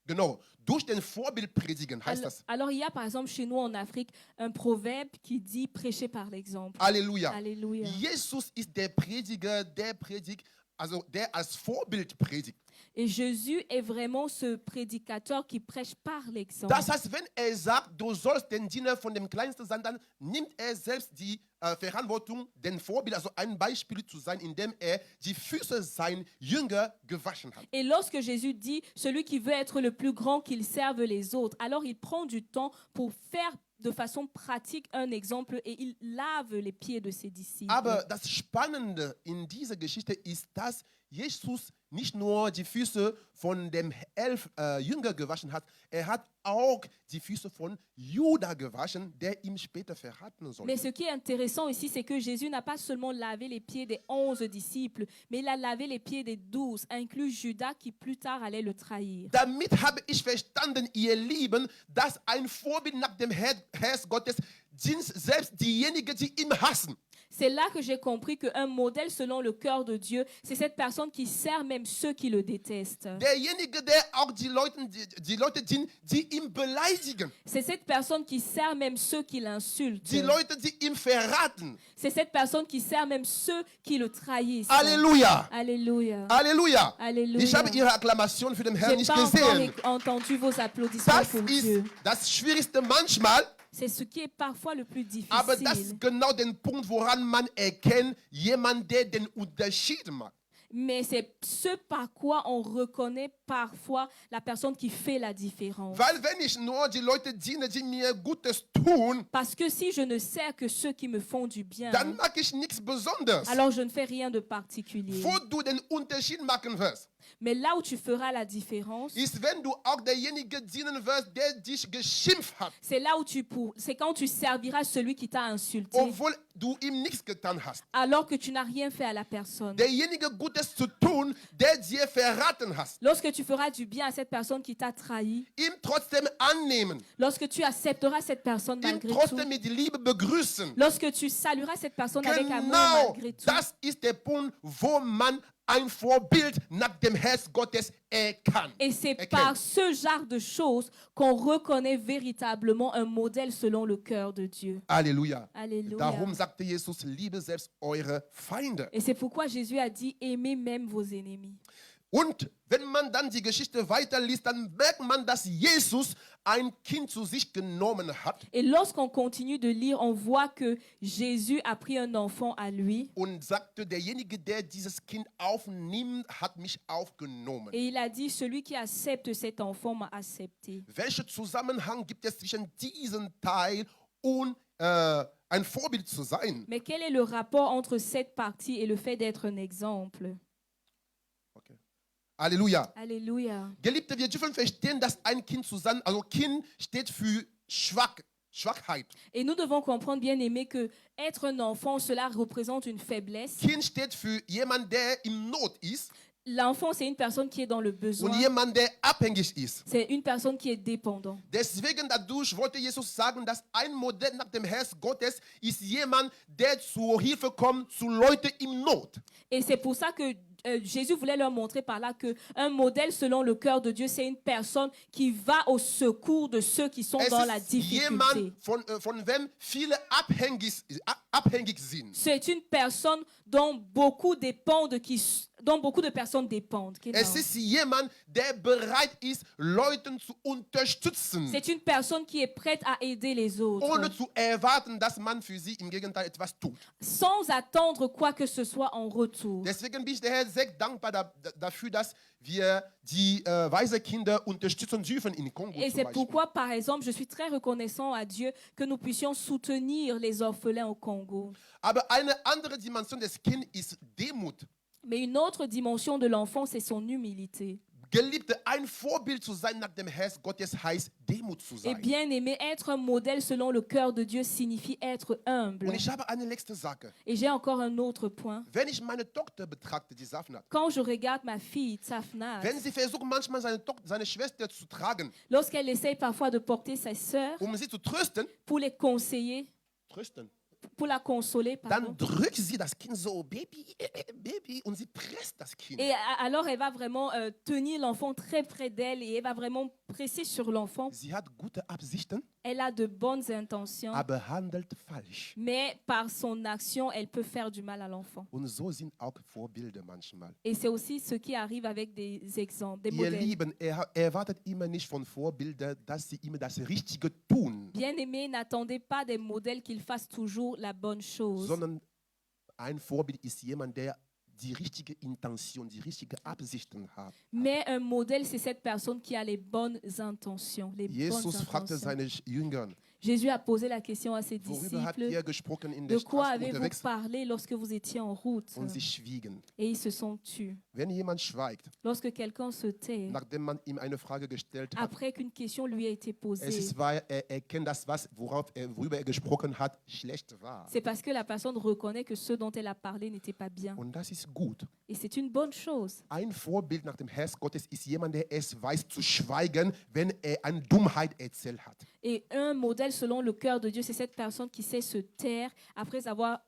Genau, durch den Vorbild predigen heißt das. Alors, il y a par exemple chez nous en Afrique un proverbe qui dit prêcher par l'exemple. Halleluja. Alléluia. Jesus ist der Prediger, der predigt, also der als Vorbild predigt. Et Jésus est vraiment ce prédicateur qui prêche par l'exemple. Das heißt, wenn er sagt, du sollst den Diener von dem Kleinsten sein, dann nimmt er selbst die Verantwortung, den Vorbild, also ein Beispiel zu sein, indem er die Füße seiner Jünger gewaschen hat. Et lorsque Jésus dit, celui qui veut être le plus grand, qu'il serve les autres, alors il prend du temps pour faire de façon pratique un exemple et il lave les pieds de ses disciples. Aber das Spannende in dieser Geschichte ist, dass Jesus nicht nur die Füße von dem 11 Jünger gewaschen hat, er hat auch die Füße von Judas gewaschen, der ihm später verraten sollte. Mais ce qui est intéressant ici, c'est que Jésus n'a pas seulement lavé les pieds des 11 disciples, mais il a lavé les pieds des 12, inclus Judas qui plus tard allait le trahir. Damit habe ich verstanden, ihr Lieben, dass ein Vorbild nach dem Herz Gottes sind selbst diejenigen, die ihn hassen. C'est là que j'ai compris qu'un modèle selon le cœur de Dieu, c'est cette personne qui sert même ceux qui le détestent. Derjenige, der auch die Leute sind, die ihn beleidigen. C'est cette personne qui sert même ceux qui l'insultent. Die Leute, die ihn verraten. C'est cette personne qui sert même ceux qui le trahissent. Halleluja. Alléluia. Halleluja. Alléluia. Ich habe Ihre Akklamation für den Herrn J'ai nicht pas encore gesehen. entendu vos applaudissements Das pour ist Dieu. das Schwierigste manchmal, C'est ce qui est parfois le plus aber das difficile. ist genau der Punkt, woran man erkennt, jemand, der den Unterschied macht. Mais c'est ce par quoi on reconnaît parfois la personne qui fait la différence. Weil wenn ich nur die Leute diene, die mir Gutes tun, Parce que si je ne sers que ceux qui me font du bien, dann mache ich nichts Besonderes. alors je ne fais rien de particulier. Wo du den Unterschied machen wirst, Mais là où tu feras la différence, ist, wenn du auch derjenige dienen wirst, der dich geschimpft hat, c'est là où c'est quand tu serviras celui qui t'a insulté, obwohl du ihm nichts getan hast. alors que tu n'as rien fait à la personne. Derjenige Gutes zu tun, der dir verraten hast. Lorsque tu feras du bien à cette personne qui t'a trahi, Ihm trotzdem annehmen, lorsque tu accepteras cette personne ihm malgré tout, trotzdem mit Liebe begrüßen. lorsque tu salueras cette personne avec amour Genau, malgré tout, das ist der Punkt, wo man ein Vorbild nach dem Herz Gottes erkannt. et c'est par ce genre de choses qu'on reconnaît véritablement un modèle selon le cœur de Dieu. Halleluja. Alléluia. Darum sagte Jesus, liebe selbst eure Feinde. Et c'est pourquoi Jésus a dit, aimez même vos ennemis. Und wenn man dann die Geschichte weiterliest, dann merkt man, dass Jesus ein Kind zu sich genommen hat Et lorsqu'on continue de lire, on voit que Jésus a pris un enfant à lui und sagte, derjenige, der dieses Kind aufnimmt, hat mich aufgenommen. et il a dit, celui qui accepte cet enfant m'a accepté. Welchen Zusammenhang gibt es zwischen diesem Teil und ein Vorbild zu sein? Mais quel est le rapport entre cette partie et le fait d'être un exemple? Okay. Halleluja. Alléluia. Geliebte, wir dürfen verstehen, dass ein Kind zusammen, also Kind steht für Schwachheit. Et nous devons comprendre, bien aimé, que être un enfant, cela représente une faiblesse. Kind steht für jemand, der in Not ist L'enfant, c'est une personne qui est dans le und besoin. jemand, der abhängig ist. C'est une personne qui est dépendante. Deswegen dadurch wollte Jesus sagen, dass ein Modell nach dem Herz Gottes ist jemand, der zur Hilfe kommt zu Leuten in Not. Et c'est pour ça que Jésus voulait leur montrer par là qu'un modèle selon le cœur de Dieu, c'est une personne qui va au secours de ceux qui sont Es ist la ist difficulté. jemand, von wem viele abhängig sind. C'est une personne dont beaucoup de personnes dépendent. Genau. Es ist jemand, der bereit ist, Leuten zu unterstützen, C'est une personne qui est prête à aider les autres, ohne zu erwarten, dass man für sie im Gegenteil etwas tut. sans attendre quoi que ce soit en retour. Deswegen bin ich der Herr sehr dankbar dafür, dass wir die weise Kinder unterstützen dürfen in Kongo Et zum c'est Beispiel. pourquoi, par exemple, je suis très reconnaissant à Dieu que nous puissions soutenir les orphelins au Congo. Aber eine andere Dimension des Kindes ist Demut. Mais une autre dimension de l'enfant, c'est son humilité. Geliebte, ein Vorbild zu sein nach dem Herz Gottes heißt Demut zu Et sein. bien aimé, être un modèle selon le cœur de Dieu signifie être humble. Und ich habe eine letzte Sache. Et j'ai encore un autre point. Wenn ich meine Tochter betrachte, die Safnat, Quand je regarde ma fille, Tsafnat, wenn sie versucht manchmal seine Schwester zu tragen, lorsqu'elle essaye parfois de porter sa sœur sie zu trösten, pour les conseiller, pour la consoler, pardon. dann drückt sie das Kind so, Baby, Baby, und sie presst das Kind. Et alors elle va vraiment tenir l'enfant très près d'elle et elle va vraiment presser sur l'enfant. Sie hat gute Absichten, Elle a de bonnes intentions, aber handelt falsch. mais par son action, elle peut faire du mal à l'enfant. Und so sind auch Vorbilder manchmal. Et c'est aussi ce qui arrive avec des exemples, des Ihr modèles. Lieben, erwartet immer nicht von Vorbildern, dass sie immer das Richtige tun, Bien-aimés, n'attendez pas des modèles qu'ils fassent toujours la bonne chose. sondern ein Vorbild ist jemand, der die richtige Intention, die richtige Absichten hat. Mais un modèle, c'est cette personne qui a les bonnes intentions. Les bonnes Jesus fragte intentions. seine Jünger, Jésus a posé la question à ses worüber habt ihr disciples, gesprochen in de der quoi Straße avez-vous unterwegs? parlé lorsque vous étiez en route? Und sie schwiegen. Et ils se sont tus. Wenn jemand schweigt, Lorsque quelqu'un se tait, nachdem man ihm eine Frage gestellt hat, après qu'une question lui a été es posée, ist, weil er erkennt, dass worüber er gesprochen hat, schlecht war. c'est parce que la personne reconnaît que ce dont elle a parlé n'était pas bien. Und das ist gut. Et c'est une bonne chose. Ein Vorbild nach dem Herz Gottes ist jemand, der es weiß zu schweigen, wenn er eine Dummheit erzählt hat. Et un modèle selon le cœur de Dieu, c'est cette personne qui sait se taire après avoir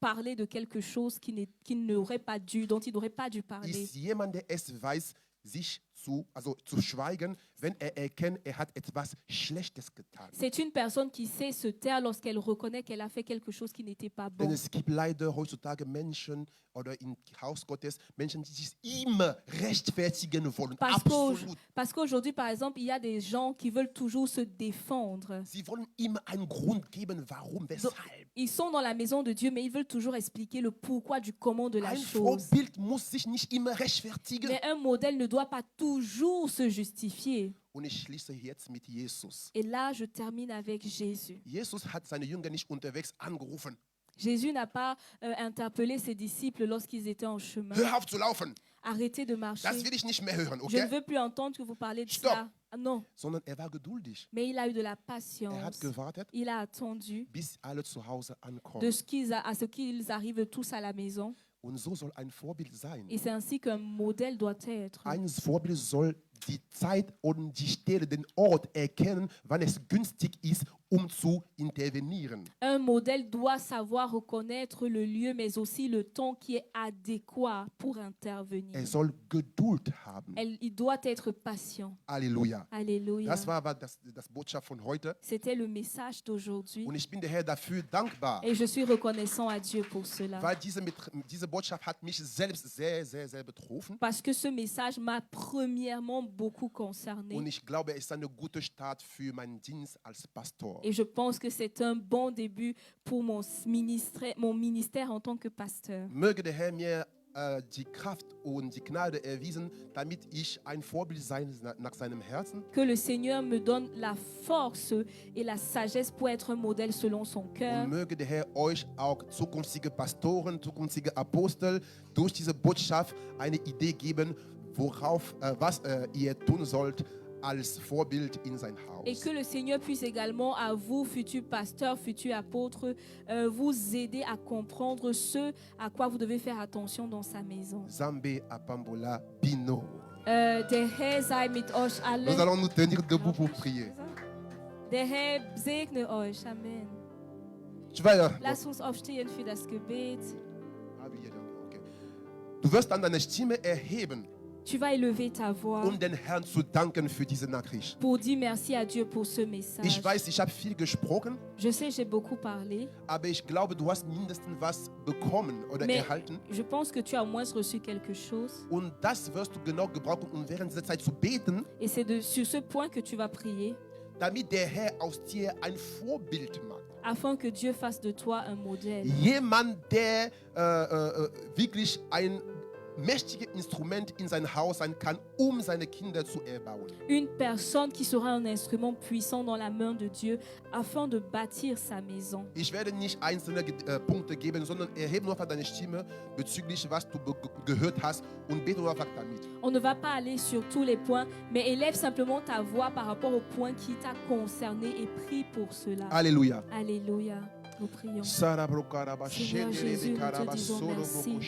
parlé de quelque chose qu'il n'aurait pas dû, dont il n'aurait pas dû parler. Ist jemand, der es weiß, sich zu schweigen, wenn er erkennt, er hat etwas Schlechtes getan. C'est une personne qui sait se taire lorsqu'elle reconnaît qu'elle a fait quelque chose qui n'était pas Denn bon. es gibt leider heutzutage Menschen oder im Haus Gottes Menschen, die sich immer rechtfertigen wollen. Absolut. Parce qu'aujourd'hui, par exemple, il y a des gens qui veulent toujours se défendre. Sie wollen immer einen Grund geben, warum, weshalb. Ils sont dans la maison de Dieu, mais ils veulent toujours expliquer le pourquoi du comment de la Ein chose. Vorbild muss sich nicht immer rechtfertigen. Mais un modèle ne doit pas toujours se justifier. Und ich schließe jetzt mit Jesus. Et là, je termine avec Jésus. Jesus hat seine Jünger nicht unterwegs angerufen. Jésus n'a pas interpellé ses disciples lorsqu'ils étaient en chemin. Hör auf zu laufen. Arrêtez de marcher. Das will ich nicht mehr hören, Je ne okay? veux plus entendre que vous parlez de Stop. cela. Ah, non, Sondern war geduldig. mais il a eu de la Er hat patience. gewartet, Il a attendu bis alle zu Hause de ankommen. à ce qu'ils arrivent tous à la maison. Und so soll ein Vorbild sein. Et c'est ainsi qu'un modèle doit être. Ein Vorbild soll die Zeit und die Stelle, den Ort erkennen, wann es günstig ist, zu intervenieren. Un modèle doit savoir reconnaître le lieu, mais aussi le temps qui est adéquat pour intervenir. Er soll Geduld haben. Il doit être patient. Halleluja. Alléluia. Das war das Botschaft von heute. C'était le message d'aujourd'hui. Und ich bin der Herr dafür dankbar, Et je suis reconnaissant à Dieu pour cela. weil diese Botschaft hat mich selbst sehr, sehr, sehr betroffen. Parce que ce message m'a premièrement beaucoup concerné. Und ich glaube, es ist eine gute Start für meinen Dienst als Pastor. Et je pense que c'est un bon début pour mon ministère en tant que pasteur. Möge der Herr mir die Kraft und die Gnade erwiesen, damit ich ein Vorbild sein nach seinem Herzen. Que le Seigneur me donne la force et la sagesse pour être un modèle selon son cœur. Und möge der Herr euch auch zukünftige Pastoren, zukünftige Apostel durch diese Botschaft eine Idee geben, was ihr tun sollt als Vorbild in sein Haus. Et que le Seigneur puisse également à vous, futurs pasteurs, futurs apôtres, vous aider à comprendre ce à quoi vous devez faire attention dans sa maison. Zambe Apambola Bino. Der Herr sei mit euch Nous allen. allons nous tenir debout pour prier. Der Herr segne euch. Amen. Tu vas, Lass uns aufstehen für das Gebet. okay. Du wirst dann deine Stimme erheben, Tu vas élever ta voix den Herrn zu danken für diese Nachricht. pour dire merci à Dieu pour ce message. Ich weiß, ich habe viel gesprochen, Je sais, j'ai beaucoup parlé, aber ich glaube, du hast mindestens was bekommen oder mais erhalten. je pense que tu as au moins reçu quelque chose. Und das wirst du genau gebrauchen, um während dieser Zeit zu beten, Et c'est sur ce point que tu vas prier, damit der Herr aus dir ein Vorbild macht. afin que Dieu fasse de toi un modèle. Jemand, der wirklich ein mächtiges Instrument in sein Haus sein kann, seine Kinder zu erbauen. Une personne qui sera un instrument puissant dans la main de Dieu afin de bâtir sa maison. Ich werde nicht einzelne Punkte geben, sondern erhebe nur einfach deine Stimme bezüglich, was du gehört hast und bete nur einfach damit. On ne va pas aller sur tous les points, mais élève simplement ta voix par rapport au point qui t'a concerné et prie pour cela. Alléluia. Alléluia. Nous prions. Seigneur Jésus, nous te disons merci.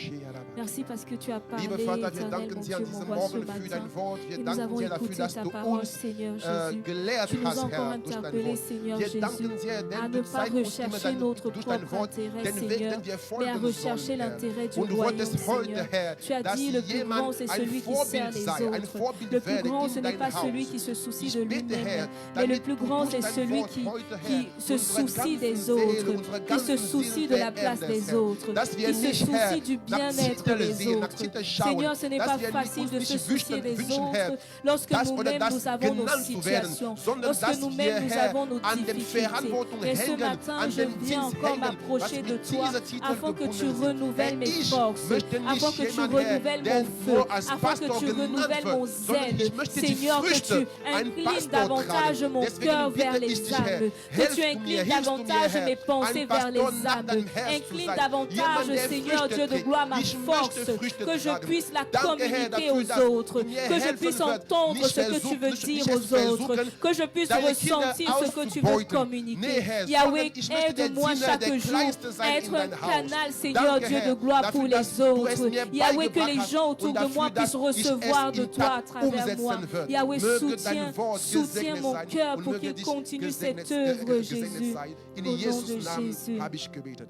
Merci parce que tu as parlé, Lieber Vater, wir éternel, danken mon dir Dieu, an mon diesem roi, ce Morgen für matin. dein Wort. Wir Et nous danken avons dir dafür, écouté dass ta du parole, uns Seigneur Jésus. gelehrt Tu nous as hast, encore Herr, durch dein interpellés, Wort. Seigneur Wir Jésus, danken dir, à denn ne du pas zeigst uns immer rechercher notre durch dein propre Wort intérêt, den Weg, Seigneur, den wir mais à folgen rechercher sollen, Herr. l'intérêt du Und du royaume, wolltest heute, Seigneur. Herr, Tu as dass dit, le plus grand, jemand c'est ein celui qui sert Vorbild les sei, ein autres. Vorbild Le plus werde grand, in ce n'est dein pas celui Haus. qui se soucie Ich de bitte, Herr, lui-même, mais le damit plus du grand, durch c'est dein celui Wort qui heute, qui Herr, se unsere soucie ganzen des Seelen, autres, unsere qui se ganzen soucie Seelen de la place veränderst, des Herr. autres, Dass wir qui se nicht, Herr, soucie du nach bien-être Titel des sehen, nach autres. Titel schauen, Seigneur, ce n'est dass pas wir facile uns de nicht se soucier des wünschen, Herr, autres lorsque das oder nous-mêmes das nous avons nos genannt zu werden, situations, sondern lorsque dass nous-mêmes wir, nous Herr, avons nos an den difficultés. Verantwortung Et ce hängen, matin, an je den viens Dienst encore hängen, m'approcher was de mit toi dieser Titel afin que tu gebunden sind. renouvelles mes Ich forces, möchte nicht afin que tu jemand, Herr, renouvelles der mon feu, nur als afin que Pastor tu genannt renouvelles wird, mon sondern zèle. ich möchte die Seigneur, que Früchte tu ein inclines Pastor davantage tragen. mon Deswegen cœur vers bitte les ich dich, Herr, âmes, que hilf tu mir, inclines hilfst du mir, davantage Herr, mes pensées ein vers les Pastor nach âmes, deinem Herz zu incline sein. davantage, Jemand, der Seigneur Früchte Dieu de trägt. gloire, ma Ich force, möchte Früchte que je tragen. puisse la Danke, Herr, communiquer dafür, aux dass autres, du mir que je helfen puisse wirst, entendre nicht ce que tu veux versuchen, dire nicht aux autres, versuchen, que je puisse deine Kinder ressentir ce que tu veux auszubeuten. communiquer. Nee, Herr, Yahweh, sondern ich möchte der aide-moi Diener, chaque der jour Kleinste sein à in être un dein Haus. canal, Seigneur Danke, Dieu Herr, de gloire dafür, pour les dass du es autres. mir Yahweh, que beigebracht les hast gens autour und de moi dafür, puissent dass ich recevoir es de im toi à Tag travers moi. umsetzen wird. Yahweh, Möge dein soutiens Wort gesegnet mon sein cœur und pour möge qu'il dich continue gesegnet cette œuvre, gesegnet Jésus. sein. In Au nom Jesus de Namen Jésus. habe ich gebetet.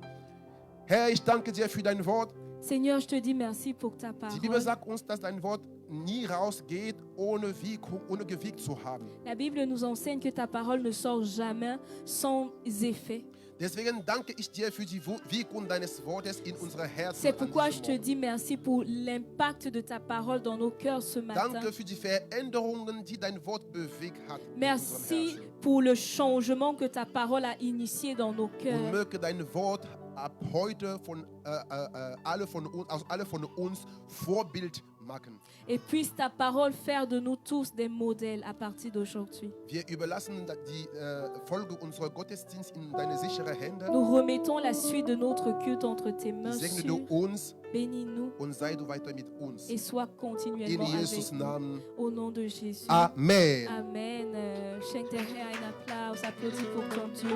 Herr, ich danke dir für dein Wort. Seigneur, je te dis merci pour ta Die Bibel parole. sagt uns, dass dein Wort nie rausgeht, ohne Wirkung, ohne gewirkt zu haben. La Bible nous enseigne que ta parole ne sort jamais sans effet. Deswegen danke ich dir für die Wirkung deines Wortes in unsere Herzen. C'est an pourquoi je diesem te Morgen. dis merci pour l'impact de ta parole dans nos cœurs ce matin. Danke für die Veränderungen, die dein Wort bewegt hat. in unserem Merci Herzen. pour le changement que ta parole a initié dans nos Und cœurs. möge dein Wort ab heute alle von uns Vorbild machen. Et puisse ta parole faire de nous tous des modèles à partir d'aujourd'hui. Wir überlassen die Folge unserer Gottesdienst in deine sichere Hände. Nous remettons la suite de notre culte entre tes mains Segne sûres. du uns Bénis-nous und sei du weiter mit uns. et sois In continuellement Jesus avec nous. Namen. Au nom de Jésus. Amen. Amen. Schenk der Herr einen Applaus. Applaudis pour ton Dieu.